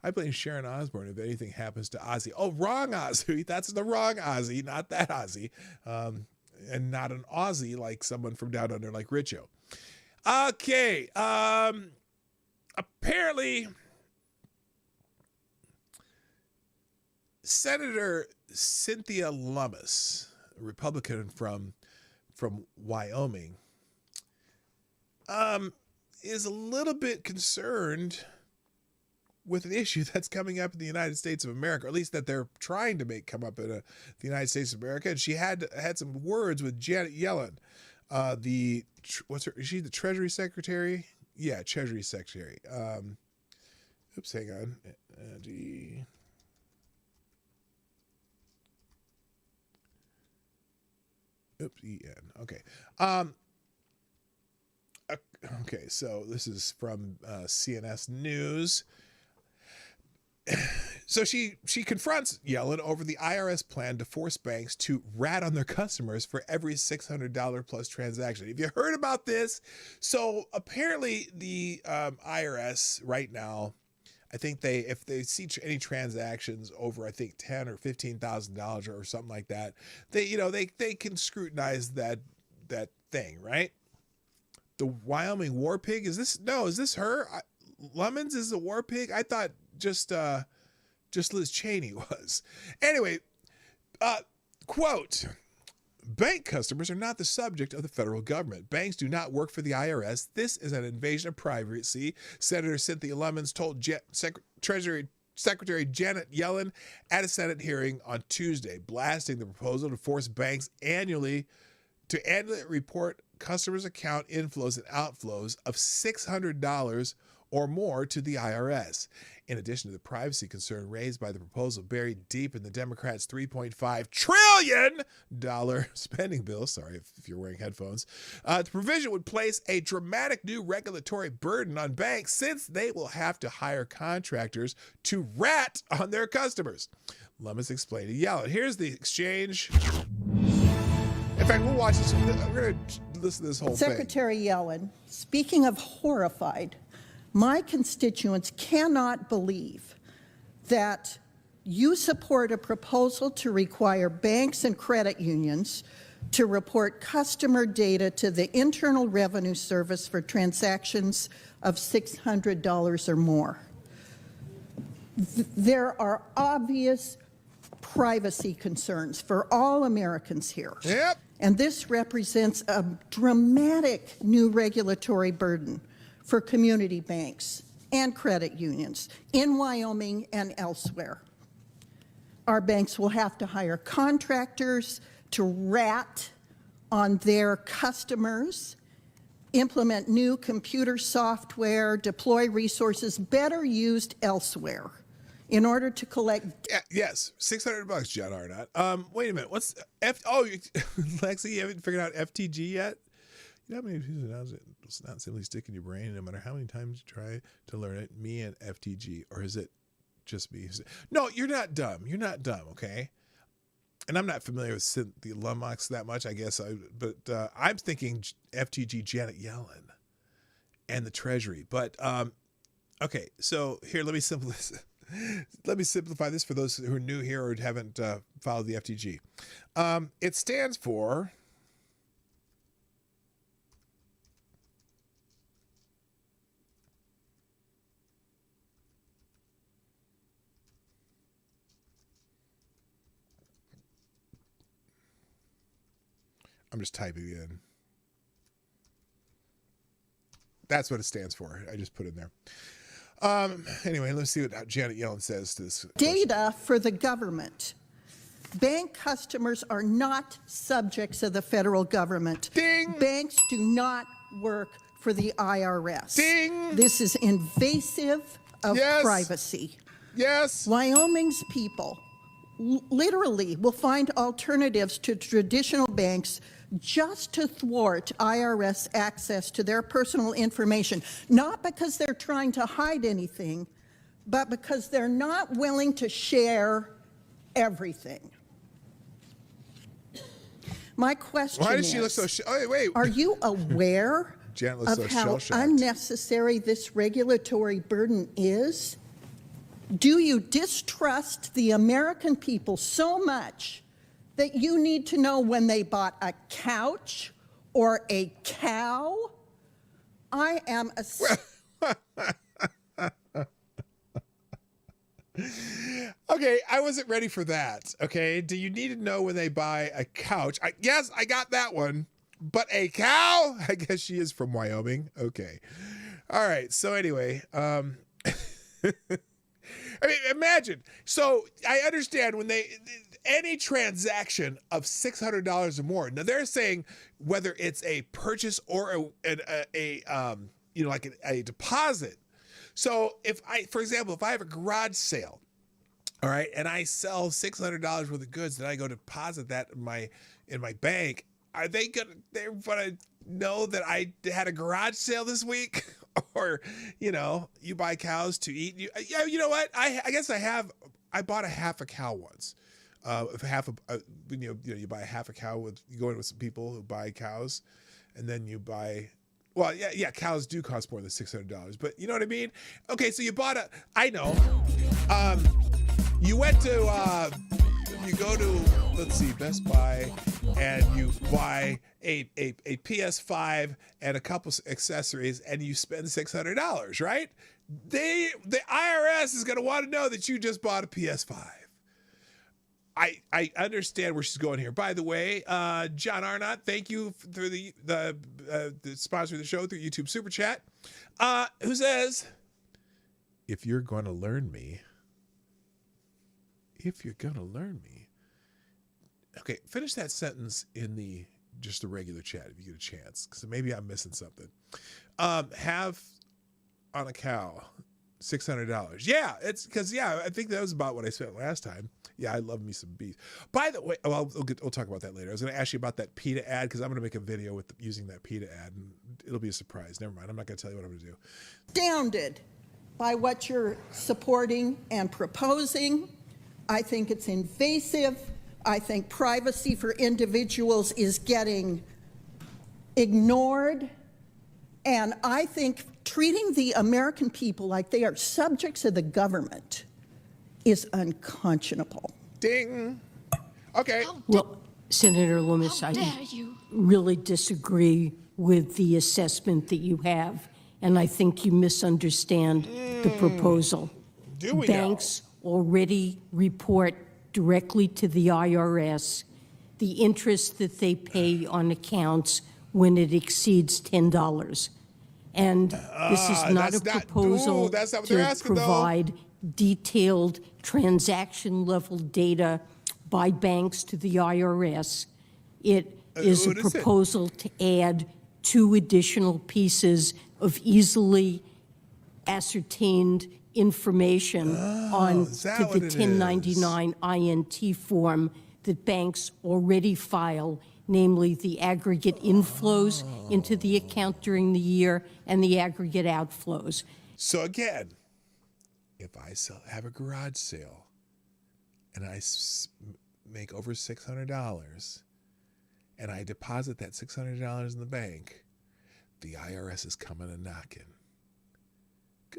I blame Sharon Osbourne if anything happens to Ozzy. Oh, wrong Ozzy. That's the wrong Ozzy, not that Ozzy. And not an Aussie like someone from down under like Richo. Okay. Apparently, Senator Cynthia Lummis, a Republican from Wyoming, is a little bit concerned with an issue that's coming up in the United States of America, or at least that they're trying to make come up in the United States of America. And she had some words with Janet Yellen, is she the Treasury Secretary? Yeah, Treasury Secretary. Oops, hang on. Oops, E-N. Okay. Okay, so this is from CNS News. So she confronts Yellen over the IRS plan to force banks to rat on their customers for every $600 plus transaction. Have you heard about this? So apparently the IRS right now, I think if they see any transactions over, I think $10,000 or $15,000 or something like that, they can scrutinize that thing, right? The Wyoming war pig, is this her? Lemons is a war pig? I thought just Liz Cheney was. Anyway, quote, bank customers are not the subject of the federal government. Banks do not work for the IRS. This is an invasion of privacy, Senator Cynthia Lemons told Treasury Secretary Janet Yellen at a Senate hearing on Tuesday, blasting the proposal to force banks annually report customers' account inflows and outflows of $600 or more to the IRS. In addition to the privacy concern raised by the proposal buried deep in the Democrats' $3.5 trillion spending bill, sorry if you're wearing headphones, the provision would place a dramatic new regulatory burden on banks since they will have to hire contractors to rat on their customers. Lemons explained to Yellen. Here's the exchange. In fact, we'll watch this. We're going to listen to this whole thing. Secretary Yellen, speaking of horrified, my constituents cannot believe that you support a proposal to require banks and credit unions to report customer data to the Internal Revenue Service for transactions of $600 or more. There are obvious privacy concerns for all Americans here. Yep. And this represents a dramatic new regulatory burden for community banks and credit unions in Wyoming and elsewhere. Our banks will have to hire contractors to rat on their customers, implement new computer software, deploy resources better used elsewhere in order to collect. Yes, $600, John Arnott. Wait a minute. What's Lexi? You haven't figured out FTG yet? You know how many people it's not simply stick in your brain, no matter how many times you try to learn it. Me and FTG, or is it just me? No, you're not dumb. You're not dumb. Okay. And I'm not familiar with the Lumox that much, I guess. But I'm thinking FTG Janet Yellen and the Treasury. But okay, so here, let me simplify this for those who are new here or haven't followed the FTG. It stands for I'm just typing in. That's what it stands for. I just put it in there. Anyway, let's see what Janet Yellen says to this question. Data for the government. Bank customers are not subjects of the federal government. Ding! Banks do not work for the IRS. Ding! This is invasive of Yes. privacy. Yes. Wyoming's people literally will find alternatives to traditional banks just to thwart IRS access to their personal information, not because they're trying to hide anything, but because they're not willing to share everything. My question Why does is, she look so? Wait. are you aware Janet looks so of how shell-shocked. unnecessary this regulatory burden is? Do you distrust the American people so much that you need to know when they bought a couch or a cow? I am a... Okay, I wasn't ready for that. Okay, do you need to know when they buy a couch? Yes, I got that one. But a cow? I guess she is from Wyoming. Okay. All right. So anyway, I mean, imagine. So I understand when any transaction of $600 or more. Now they're saying whether it's a purchase or a deposit. So for example, if I have a garage sale, all right, and I sell $600 worth of goods, then I go deposit that in my bank. Are they gonna know that I had a garage sale this week? Or, you buy cows to eat. You know what? I guess I bought a half a cow once. You buy a half a cow you go in with some people who buy cows, and then you buy. Well, yeah, cows do cost more than $600, but you know what I mean? Okay, so you bought I know. You went to, you go to, let's see, Best Buy, and you buy a PS5 and a couple accessories, and you spend $600, right? The IRS is going to want to know that you just bought a PS5. I understand where she's going here. By the way, John Arnott, thank you for the sponsor of the show through YouTube Super Chat, who says, if you're going to learn me, okay, finish that sentence in just the regular chat if you get a chance, because maybe I'm missing something. Have on a cow $600. Yeah, it's because I think that was about what I spent last time. Yeah, I love me some beef. By the way, we'll talk about that later. I was going to ask you about that PETA ad, because I'm going to make a video with using that PETA ad, and it'll be a surprise. Never mind. I'm not going to tell you what I'm going to do. Astounded by what you're supporting and proposing. I think it's invasive. I think privacy for individuals is getting ignored. And I think treating the American people like they are subjects of the government is unconscionable. Ding. Okay. Well, Senator Loomis, I really disagree with the assessment that you have, and I think you misunderstand the proposal. Do we Banks already report directly to the IRS the interest that they pay on accounts when it exceeds $10. And this is not a proposal to provide detailed transaction-level data by banks to the IRS. It is a proposal to add 2 additional pieces of easily ascertained information to the 1099 INT form that banks already file, namely the aggregate inflows into the account during the year and the aggregate outflows. So again, if I have a garage sale and I make over $600 and I deposit that $600 in the bank, the IRS is coming and knocking.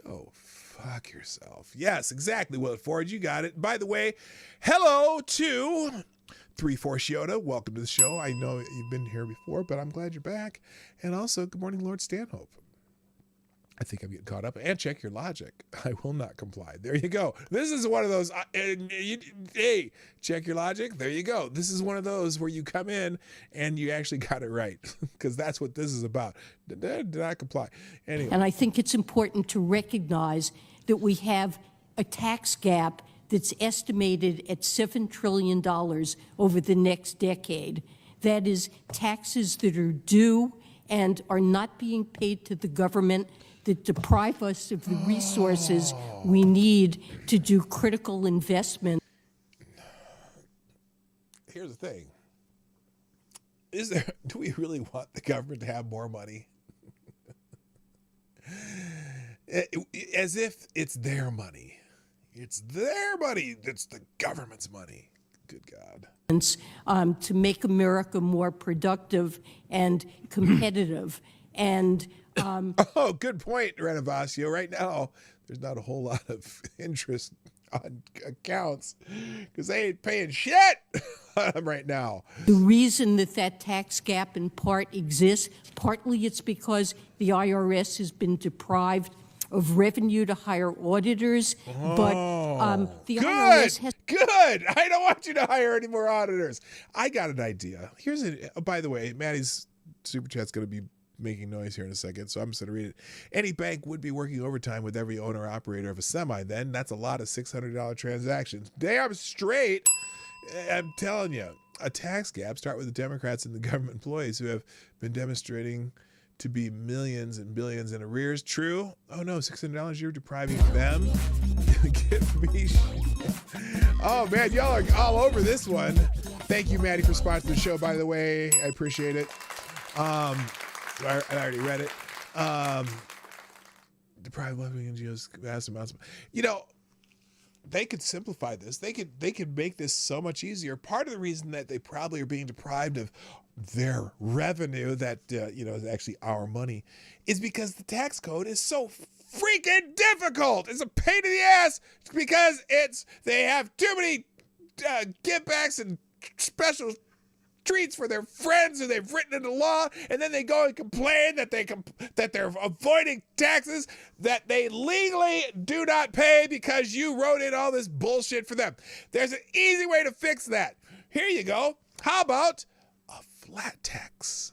Go fuck yourself. Yes, exactly, Will Ford. You got it. By the way, hello to 3-4 Shioda. Welcome to the show. I know you've been here before, but I'm glad you're back. And also, good morning, Lord Stanhope. I think I'm getting caught up. And check your logic. I will not comply. There you go. This is one of those, hey, check your logic. There you go. This is one of those where you come in and you actually got it right, because that's what this is about. Did not comply. Anyway. And I think it's important to recognize that we have a tax gap that's estimated at $7 trillion over the next decade. That is taxes that are due and are not being paid to the government, that deprive us of the resources we need to do critical investment. Here's the thing. Do we really want the government to have more money? As if it's their money. It's their money. It's the government's money. Good God. To make America more productive and competitive. And good point, Renovasio. Right now, there's not a whole lot of interest on accounts because they ain't paying shit on them right now. The reason that tax gap in part exists, partly it's because the IRS has been deprived of revenue to hire auditors, but the IRS has... Good! I don't want you to hire any more auditors. I got an idea. By the way, Maddie's Super Chat's going to be making noise here in a second, so I'm just going to read it. Any bank would be working overtime with every owner-operator of a semi, then. That's a lot of $600 transactions. Damn straight! I'm telling you. A tax gap, start with the Democrats and the government employees who have been demonstrating to be millions and billions in arrears. True? Oh no, $600, you're depriving them? Give me shit. Oh man, y'all are all over this one. Thank you, Maddie, for sponsoring the show, by the way. I appreciate it. I already read it. Deprived left-wing NGOs vast amounts. You know, they could simplify this. They could make this so much easier. Part of the reason that they probably are being deprived of their revenue that is actually our money is because the tax code is so freaking difficult. It's a pain in the ass because they have too many givebacks and special treats for their friends who they've written into law, and then they go and complain that they're avoiding taxes that they legally do not pay because you wrote in all this bullshit for them. There's an easy way to fix that. Here you go. How about a flat tax?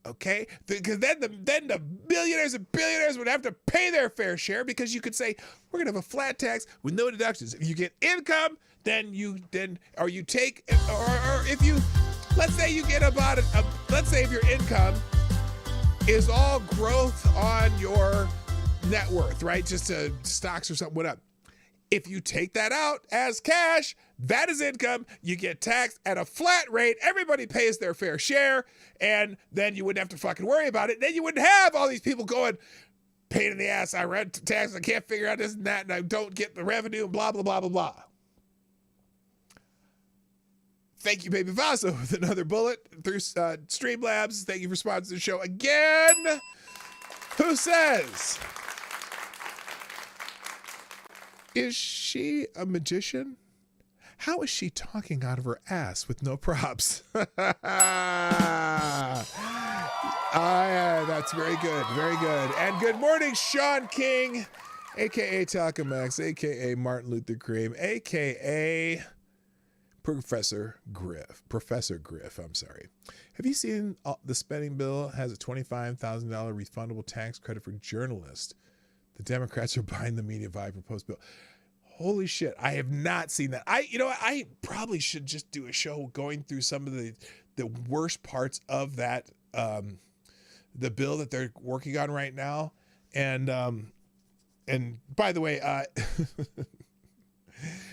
Okay, because then the millionaires and billionaires would have to pay their fair share because you could say we're gonna have a flat tax with no deductions. If you get income, then you take if you, let's say you get about let's say if your income is all growth on your net worth, right? Just stocks or something, whatever. If you take that out as cash, that is income. You get taxed at a flat rate. Everybody pays their fair share, and then you wouldn't have to fucking worry about it. Then you wouldn't have all these people going, pain in the ass, I rent tax, I can't figure out this and that, and I don't get the revenue, and blah, blah, blah, blah, blah. Thank you, Baby Vaso, with another bullet through Streamlabs. Thank you for sponsoring the show again. Who says, is she a magician? How is she talking out of her ass with no props? Yeah, that's very good. Very good. And good morning, Sean King, a.k.a. Talcamax, a.k.a. Martin Luther Cream, a.k.a. Professor Griff, I'm sorry. Have you seen the spending bill has a $25,000 refundable tax credit for journalists? The Democrats are buying the media via proposed bill. Holy shit, I have not seen that. I probably should just do a show going through some of the worst parts of that, the bill that they're working on right now. And by the way,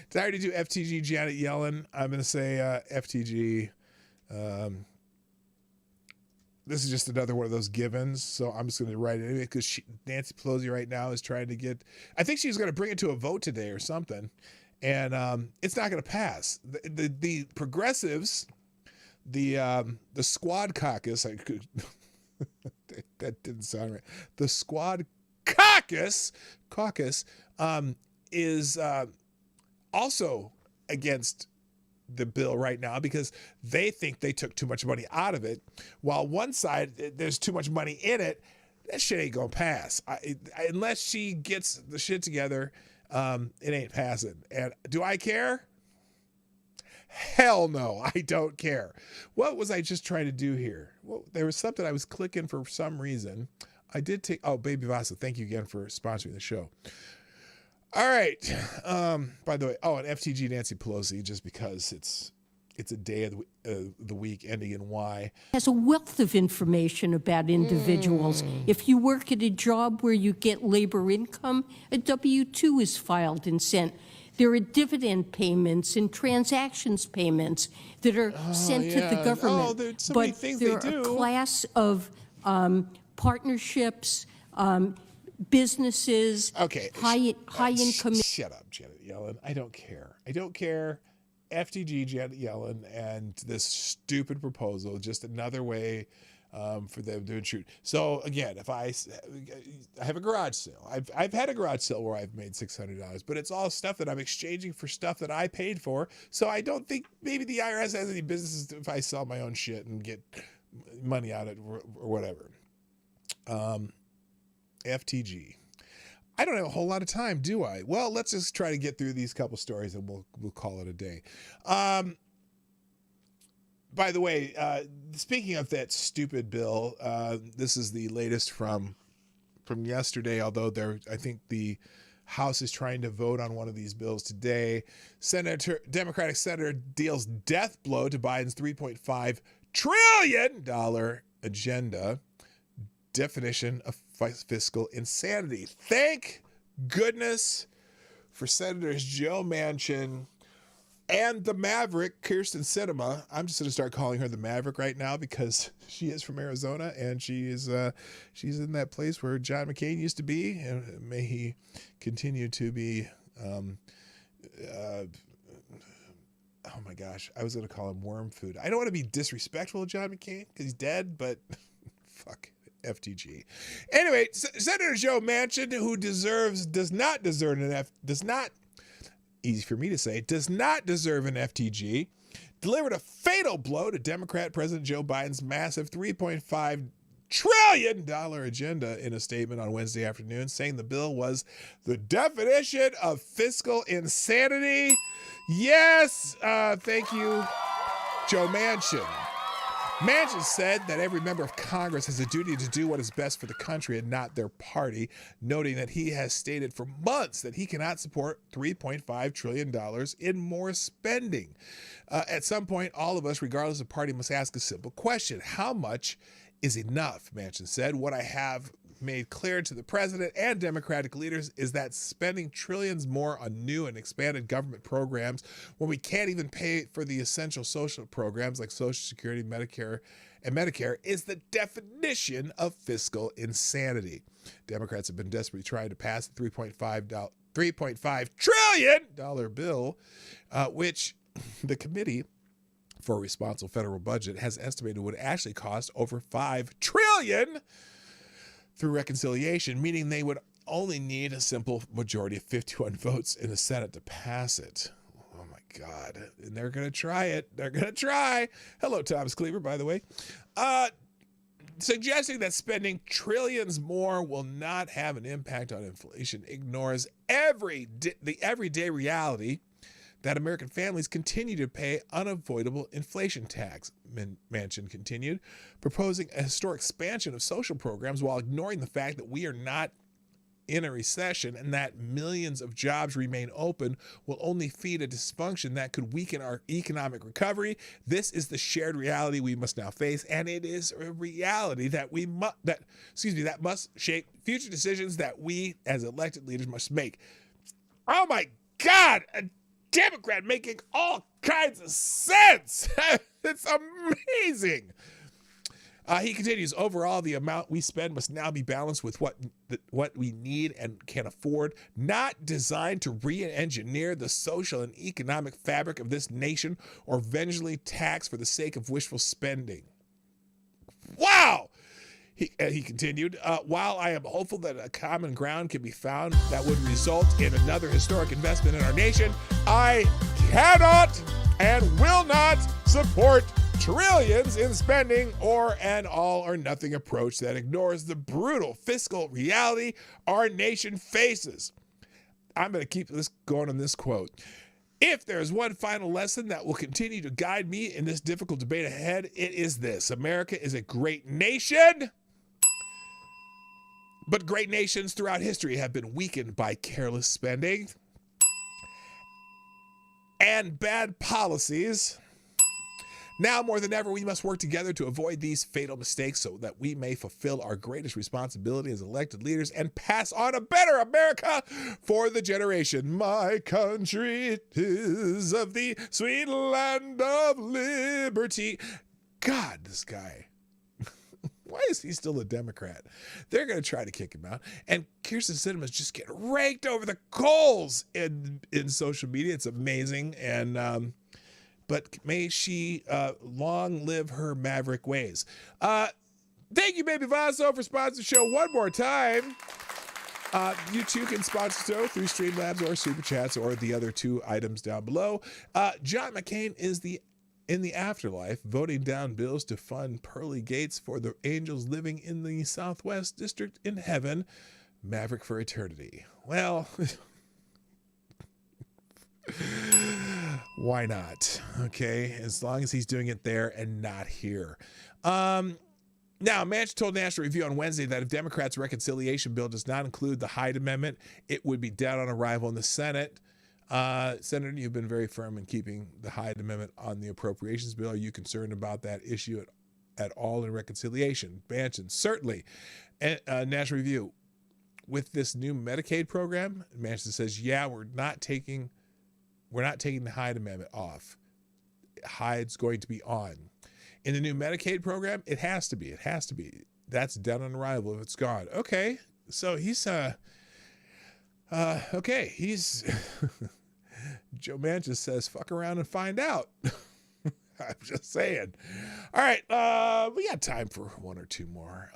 did I already do FTG Janet Yellen? I'm going to say FTG. This is just another one of those givens, so I'm just going to write it anyway because Nancy Pelosi right now is trying to get. I think she's going to bring it to a vote today or something, and it's not going to pass. The progressives, the Squad Caucus. That didn't sound right. The Squad Caucus is also against the bill right now because they think they took too much money out of it, while one side, there's too much money in it. That shit ain't gonna pass. Unless she gets the shit together, it ain't passing. And do I care? Hell no, I don't care. What was I just trying to do here? Well, there was something I was clicking for some reason. I did take, Baby Vasa, thank you again for sponsoring the show. All right. By the way, and FTG Nancy Pelosi, just because it's a day of the week ending in Y. Has a wealth of information about individuals. If you work at a job where you get labor income, a W-2 is filed and sent. There are dividend payments and transactions payments that are sent to the government. There's so many things there they do. are a class of partnerships, businesses, high income. Shut up, Janet Yellen. I don't care. FTG Janet Yellen and this stupid proposal, just another way for them to intrude. So again, if I have a garage sale, I've had a garage sale where I've made $600, but it's all stuff that I'm exchanging for stuff that I paid for. So I don't think maybe the IRS has any business if I sell my own shit and get money out of it or whatever. FTG. I don't have a whole lot of time, do I? Well, let's just try to get through these couple stories and we'll call it a day. By the way, speaking of that stupid bill, this is the latest from yesterday, although I think the House is trying to vote on one of these bills today. Democratic Senator deals death blow to Biden's $3.5 trillion agenda. Definition of fiscal insanity. Thank goodness for Senators Joe Manchin, And the Maverick, Kirsten Sinema, I'm just going to start calling her the Maverick right now because she is from Arizona and she's in that place where John McCain used to be, and may he continue to be. Oh my gosh, I was going to call him worm food. I don't want to be disrespectful to John McCain because he's dead, but fuck. FTG. Anyway, Senator Joe Manchin, who does not deserve an FTG, delivered a fatal blow to Democrat President Joe Biden's massive $3.5 trillion agenda in a statement on Wednesday afternoon, saying the bill was the definition of fiscal insanity. Yes, thank you, Joe Manchin. Manchin said that every member of Congress has a duty to do what is best for the country and not their party, noting that he has stated for months that he cannot support $3.5 trillion in more spending. At some point, all of us, regardless of party, must ask a simple question. How much is enough? Manchin said. What I have made clear to the president and Democratic leaders is that spending trillions more on new and expanded government programs when we can't even pay for the essential social programs like Social Security, Medicare is the definition of fiscal insanity. Democrats have been desperately trying to pass the $3.5 trillion bill, which the Committee for a Responsible Federal Budget has estimated would actually cost over $5 trillion through reconciliation, meaning they would only need a simple majority of 51 votes in the Senate to pass it. Oh my God. And they're going to try it. They're going to try. Hello, Thomas Cleaver, by the way. Suggesting that spending trillions more will not have an impact on inflation ignores the everyday reality that American families continue to pay unavoidable inflation tax. Manchin continued, proposing a historic expansion of social programs while ignoring the fact that we are not in a recession and that millions of jobs remain open will only feed a dysfunction that could weaken our economic recovery. This is the shared reality we must now face, and it is a reality that that must shape future decisions that we as elected leaders must make. Oh my God! Democrat making all kinds of sense. It's amazing. He continues, overall, the amount we spend must now be balanced with what we need and can afford, not designed to re-engineer the social and economic fabric of this nation or vengefully tax for the sake of wishful spending. Wow! He continued, while I am hopeful that a common ground can be found that would result in another historic investment in our nation, I cannot and will not support trillions in spending or an all-or-nothing approach that ignores the brutal fiscal reality our nation faces. I'm going to keep this going on this quote. If there's one final lesson that will continue to guide me in this difficult debate ahead, it is this. America is a great nation. But great nations throughout history have been weakened by careless spending and bad policies. Now more than ever, we must work together to avoid these fatal mistakes so that we may fulfill our greatest responsibility as elected leaders and pass on a better America for the generation. My country is of the sweet land of liberty. God, this guy. Why is he still a Democrat? They're going to try to kick him out. And Kirsten Sinema is just getting raked over the coals in social media. It's amazing. And but may she long live her maverick ways. Thank you, Baby Vaso, for sponsoring the show one more time. You too can sponsor the show through Streamlabs or SuperChats or the other two items down below. John McCain is in the afterlife, voting down bills to fund pearly gates for the angels living in the Southwest District in heaven. Maverick for eternity. Well, why not? Okay, as long as he's doing it there and not here. Now, Manchin told National Review on Wednesday that if Democrats' reconciliation bill does not include the Hyde Amendment, it would be dead on arrival in the Senate. Senator, you've been very firm in keeping the Hyde Amendment on the appropriations bill. Are you concerned about that issue at all in reconciliation? Manchin, certainly. National Review, with this new Medicaid program, Manchin says, yeah, we're not taking We're not taking the Hyde Amendment off. Hyde's going to be on. In the new Medicaid program, it has to be. It has to be. That's dead on arrival if it's gone. Okay. So he's, okay. He's, Joe Manchin says, fuck around and find out. I'm just saying. All right. We got time for one or two more.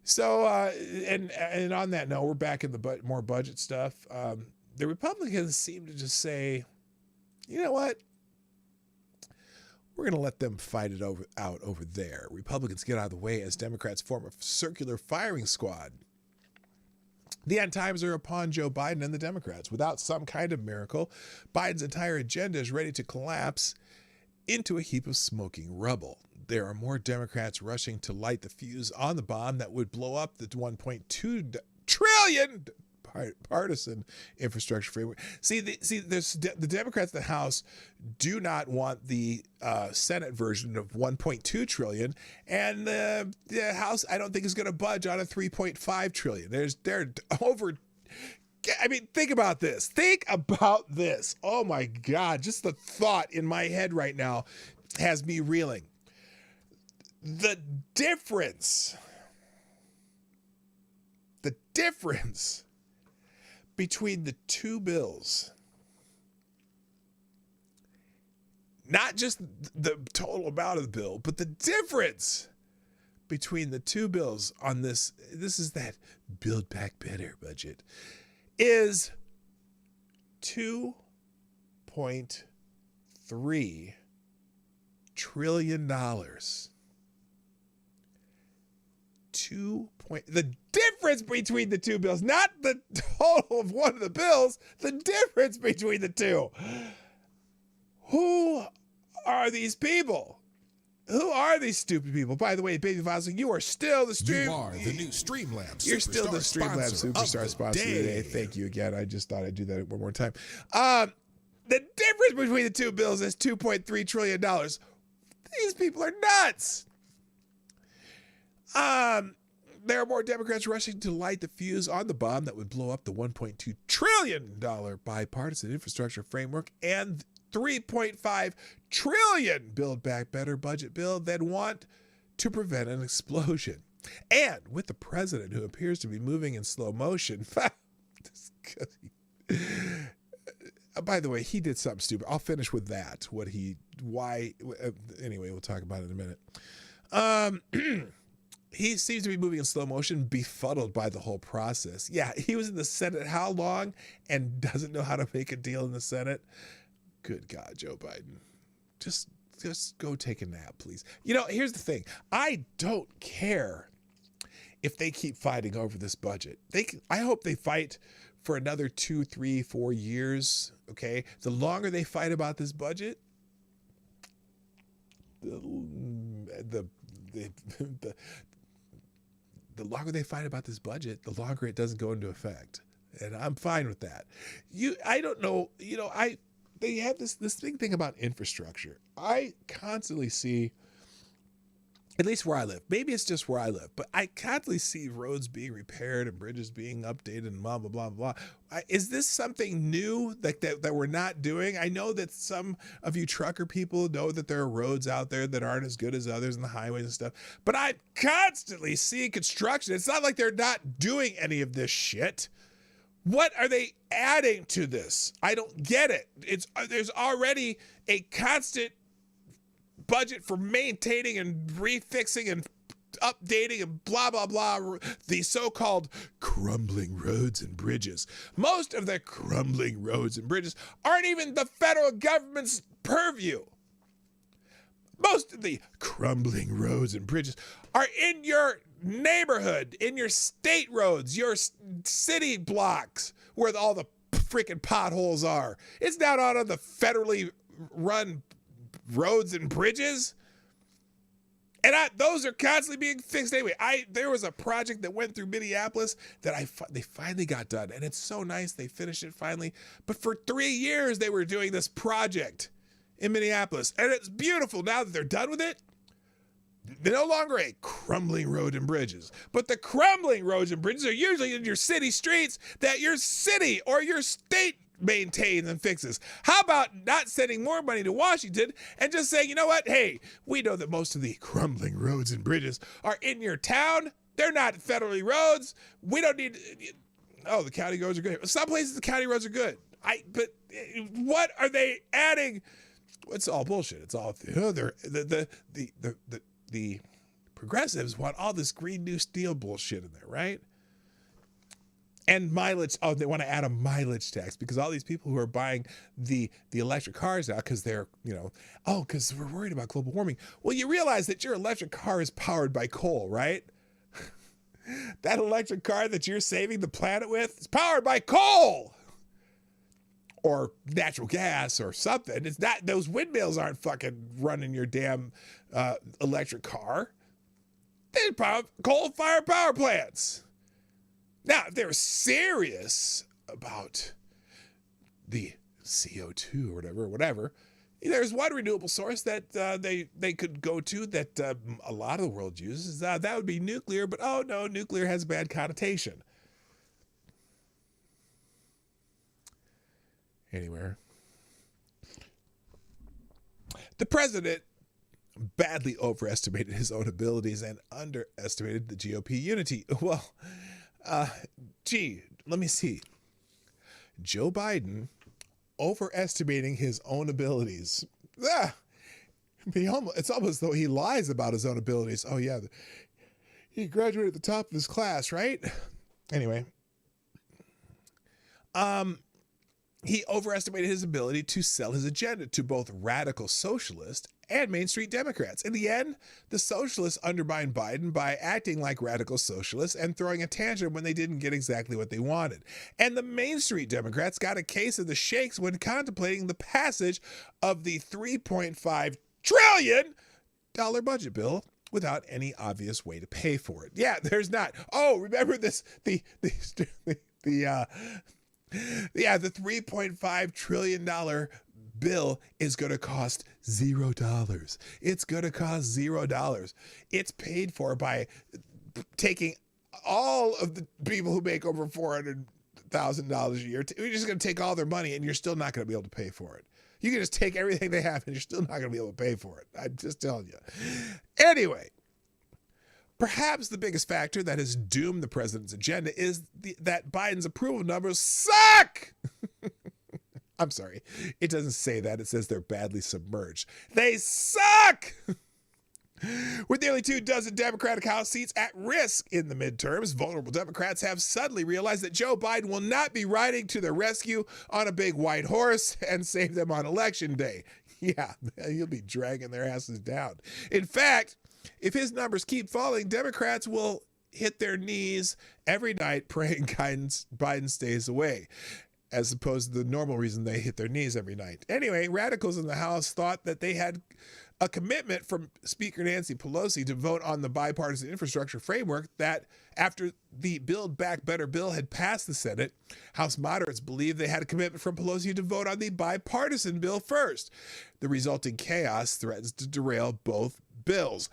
So, and on that note, we're back in the more budget stuff. The Republicans seem to just say, you know what? We're going to let them fight it out over there. Republicans get out of the way as Democrats form a circular firing squad. The end times are upon Joe Biden and the Democrats. Without some kind of miracle, Biden's entire agenda is ready to collapse into a heap of smoking rubble. There are more Democrats rushing to light the fuse on the bomb that would blow up the $1.2 trillion partisan infrastructure framework. There's the Democrats in the House do not want the Senate version of 1.2 trillion, and the House I don't think is going to budge on a 3.5 trillion. They're over. I mean, think about this. Think about this. Oh my God! Just the thought in my head right now has me reeling. The difference between the two bills, not just the total amount of the bill, but the difference between the two bills on this is that Build Back Better budget, is $2.3 trillion. The difference between the two bills, not the total of one of the bills, the difference between the two. Who are these people? Who are these stupid people? By the way, Baby Vosling, you are still the Stream. You are the new Streamlabs. You're still the Streamlabs Superstar sponsor today. Thank you again. I just thought I'd do that one more time. The difference between the two bills is $2.3 trillion. These people are nuts. There are more Democrats rushing to light the fuse on the bomb that would blow up the $1.2 trillion bipartisan infrastructure framework and $3.5 trillion Build Back Better budget bill that want to prevent an explosion. And with the president who appears to be moving in slow motion, by the way, he did something stupid. I'll finish with that. Anyway, we'll talk about it in a minute. He seems to be moving in slow motion, befuddled by the whole process. Yeah, he was in the Senate how long and doesn't know how to make a deal in the Senate? Good God, Joe Biden. Just go take a nap, please. You know, here's the thing. I don't care if they keep fighting over this budget. I hope they fight for another 2, 3, 4 years, okay? The longer they fight about this budget, the longer they fight about this budget, the longer it doesn't go into effect. And I'm fine with that. I don't know, they have this big thing about infrastructure. I constantly see, at least where I live, maybe it's just where I live, but I constantly see roads being repaired and bridges being updated and blah, blah, blah, blah. Is this something new that we're not doing? I know that some of you trucker people know that there are roads out there that aren't as good as others and the highways and stuff, but I constantly see construction. It's not like they're not doing any of this shit. What are they adding to this? I don't get it. There's already a constant budget for maintaining and refixing and updating and blah, blah, blah, the so-called crumbling roads and bridges. Most of the crumbling roads and bridges aren't even the federal government's purview. Most of the crumbling roads and bridges are in your neighborhood, in your state roads, your city blocks, where all the freaking potholes are. It's not on the federally run roads and bridges. And those are constantly being fixed anyway. There was a project that went through Minneapolis that they finally got done. And it's so nice they finished it finally. But for 3 years, they were doing this project in Minneapolis. And it's beautiful now that they're done with it. They're no longer a crumbling road and bridges. But the crumbling roads and bridges are usually in your city streets that your city or your state maintains and fixes? How about not sending more money to Washington and just saying, you know what? Hey, we know that most of the crumbling roads and bridges are in your town. They're not federally roads. We don't need. Oh, the county roads are good. Some places the county roads are good. But what are they adding? It's all bullshit. It's all the progressives want all this Green New Steel bullshit in there, right? And mileage. Oh, they want to add a mileage tax because all these people who are buying the electric cars now because they're, because we're worried about global warming. Well, you realize that your electric car is powered by coal, right? That electric car that you're saving the planet with is powered by coal or natural gas or something. It's not, those windmills aren't fucking running your damn electric car. They're coal-fired power plants. Now, if they're serious about the CO2 or whatever, there's one renewable source that they could go to that a lot of the world uses. That would be nuclear, but oh no, nuclear has a bad connotation. Anywhere. The president badly overestimated his own abilities and underestimated the GOP unity. Well, let me see. Joe Biden overestimating his own abilities. It's almost as though he lies about his own abilities. Oh yeah, he graduated at the top of his class, right? Anyway, he overestimated his ability to sell his agenda to both radical socialists and Main Street Democrats. In the end, the socialists undermined Biden by acting like radical socialists and throwing a tantrum when they didn't get exactly what they wanted. And the Main Street Democrats got a case of the shakes when contemplating the passage of the $3.5 trillion budget bill without any obvious way to pay for it. Yeah, there's not. Oh, remember this, the $3.5 trillion bill is going to cost $0. It's going to cost $0. It's paid for by taking all of the people who make over $400,000 a year. We're just going to take all their money and you're still not going to be able to pay for it. You can just take everything they have and you're still not going to be able to pay for it. I'm just telling you. Anyway, perhaps the biggest factor that has doomed the president's agenda is that Biden's approval numbers suck. I'm sorry. It doesn't say that. It says they're badly submerged. They suck! With nearly 24 Democratic House seats at risk in the midterms, vulnerable Democrats have suddenly realized that Joe Biden will not be riding to their rescue on a big white horse and save them on Election Day. Yeah, he'll be dragging their asses down. In fact, if his numbers keep falling, Democrats will hit their knees every night praying Biden stays away, as opposed to the normal reason they hit their knees every night. Anyway, radicals in the House thought that they had a commitment from Speaker Nancy Pelosi to vote on the bipartisan infrastructure framework that after the Build Back Better bill had passed the Senate, House moderates believed they had a commitment from Pelosi to vote on the bipartisan bill first. The resulting chaos threatens to derail both bills.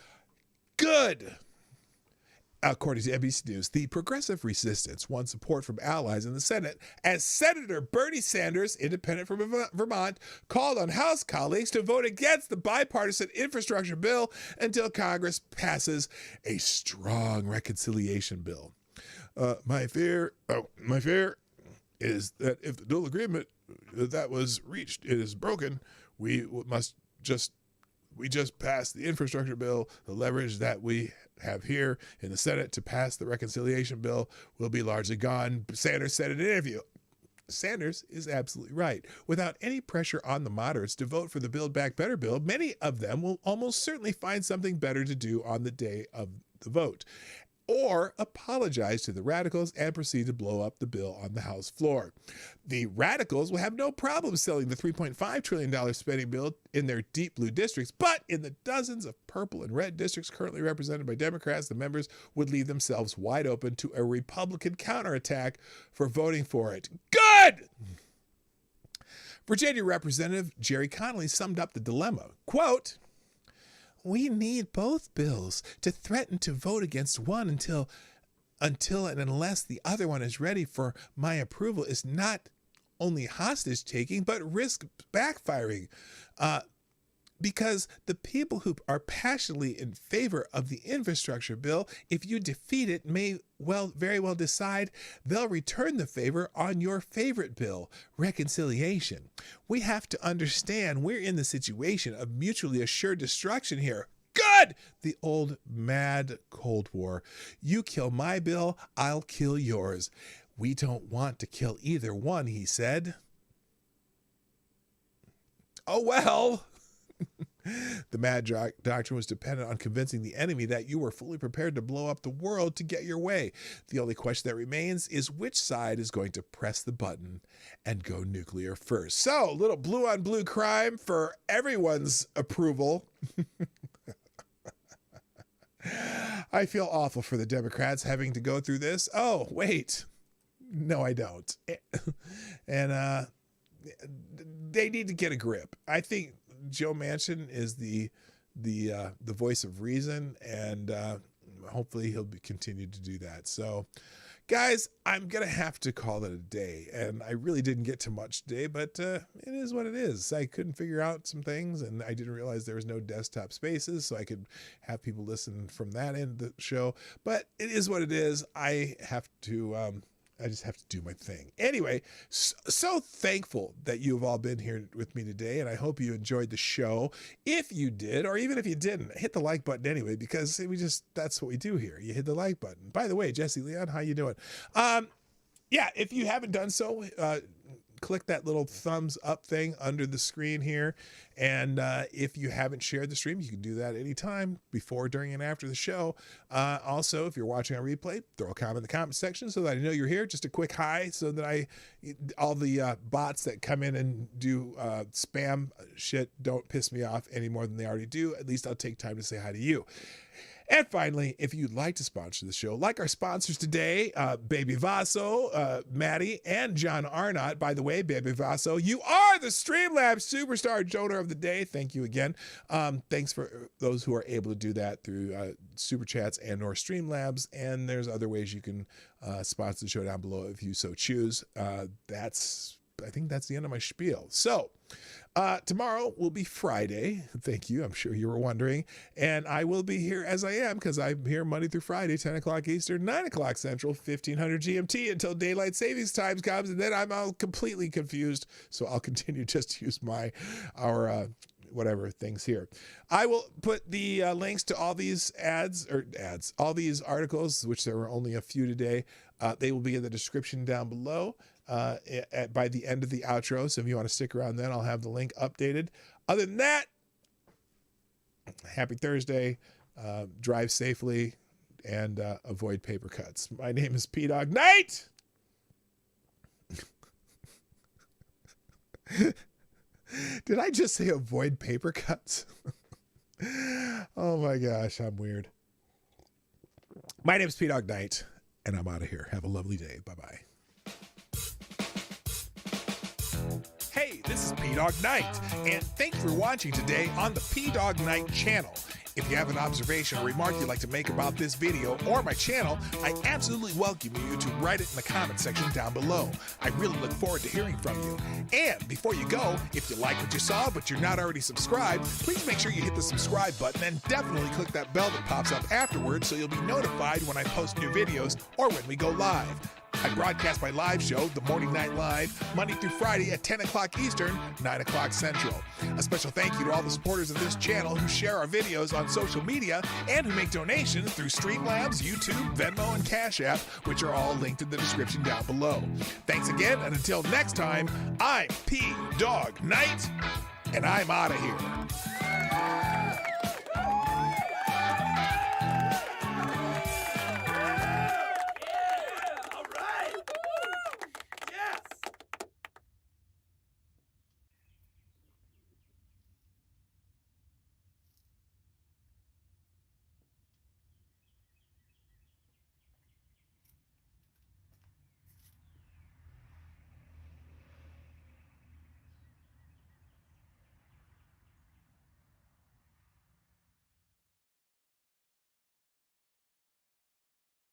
Good. According to NBC News, the progressive resistance won support from allies in the Senate as Senator Bernie Sanders, independent from Vermont, called on House colleagues to vote against the bipartisan infrastructure bill until Congress passes a strong reconciliation bill. My fear is that if the dual agreement that was reached is broken, we just passed the infrastructure bill. The leverage that we have here in the Senate to pass the reconciliation bill will be largely gone. Sanders said in an interview. Sanders is absolutely right. Without any pressure on the moderates to vote for the Build Back Better bill, many of them will almost certainly find something better to do on the day of the vote, or apologize to the radicals and proceed to blow up the bill on the House floor. The radicals will have no problem selling the $3.5 trillion spending bill in their deep blue districts, but in the dozens of purple and red districts currently represented by Democrats, the members would leave themselves wide open to a Republican counterattack for voting for it. Good! Virginia Representative Jerry Connolly summed up the dilemma. Quote, "We need both bills to threaten to vote against one until and unless the other one is ready for my approval is not only hostage taking, but risk backfiring. Because the people who are passionately in favor of the infrastructure bill, if you defeat it, may very well decide they'll return the favor on your favorite bill, reconciliation. We have to understand we're in the situation of mutually assured destruction here. Good! The old mad Cold War. You kill my bill, I'll kill yours. We don't want to kill either one, he said. Oh well. The mad doctrine was dependent on convincing the enemy that you were fully prepared to blow up the world to get your way. The only question that remains is which side is going to press the button and go nuclear first. So, little blue on blue crime for everyone's approval. I feel awful for the Democrats having to go through this. Oh, wait. No, I don't. And they need to get a grip. I think Joe Manchin is the voice of reason, and hopefully he'll continue to do that. So, guys, I'm gonna have to call it a day, and I really didn't get to much today, but it is what it is. I couldn't figure out some things, and I didn't realize there was no desktop spaces, so I could have people listen from that end of the show. But it is what it is. I just have to do my thing. Anyway, so thankful that you have all been here with me today, and I hope you enjoyed the show. If you did, or even if you didn't, hit the like button anyway, because that's what we do here. You hit the like button. By the way, Jesse Leon, how you doing? Yeah, if you haven't done so, click that little thumbs up thing under the screen here. And if you haven't shared the stream, you can do that anytime, before, during, and after the show. Also, if you're watching on replay, throw a comment in the comment section so that I know you're here. Just a quick hi so that all the bots that come in and do spam shit don't piss me off any more than they already do. At least I'll take time to say hi to you. And finally, if you'd like to sponsor the show, like our sponsors today, Baby Vaso, Maddie, and John Arnott. By the way, Baby Vaso, you are the Streamlabs Superstar Donor of the Day. Thank you again. Thanks for those who are able to do that through SuperChats and or Streamlabs. And there's other ways you can sponsor the show down below if you so choose. I think that's the end of my spiel. So, tomorrow will be Friday. Thank you. I'm sure you were wondering. And I will be here as I am, because I'm here Monday through Friday, 10 o'clock Eastern, 9 o'clock Central, 1500 GMT until daylight savings times comes. And then I'm all completely confused. So I'll continue just to use our whatever things here. I will put the links to all these all these articles, which there were only a few today. They will be in the description down below. By the end of the outro. So if you want to stick around then, I'll have the link updated. Other than that, happy Thursday, drive safely, and avoid paper cuts. My name is PDawgKnight. Did I just say avoid paper cuts? Oh my gosh, I'm weird. My name is PDawgKnight, and I'm out of here. Have a lovely day. Bye-bye. Hey, this is PDawgKnight, and thanks for watching today on the PDawgKnight channel. If you have an observation or remark you'd like to make about this video or my channel, I absolutely welcome you to write it in the comment section down below. I really look forward to hearing from you. And before you go, if you like what you saw but you're not already subscribed, please make sure you hit the subscribe button and definitely click that bell that pops up afterwards so you'll be notified when I post new videos or when we go live. I broadcast my live show, The Morning Night Live, Monday through Friday at 10 o'clock Eastern, 9 o'clock Central. A special thank you to all the supporters of this channel who share our videos on social media and who make donations through Streamlabs, YouTube, Venmo, and Cashapp, which are all linked in the description down below. Thanks again, and until next time, I'm PDawgKnight, and I'm out of here.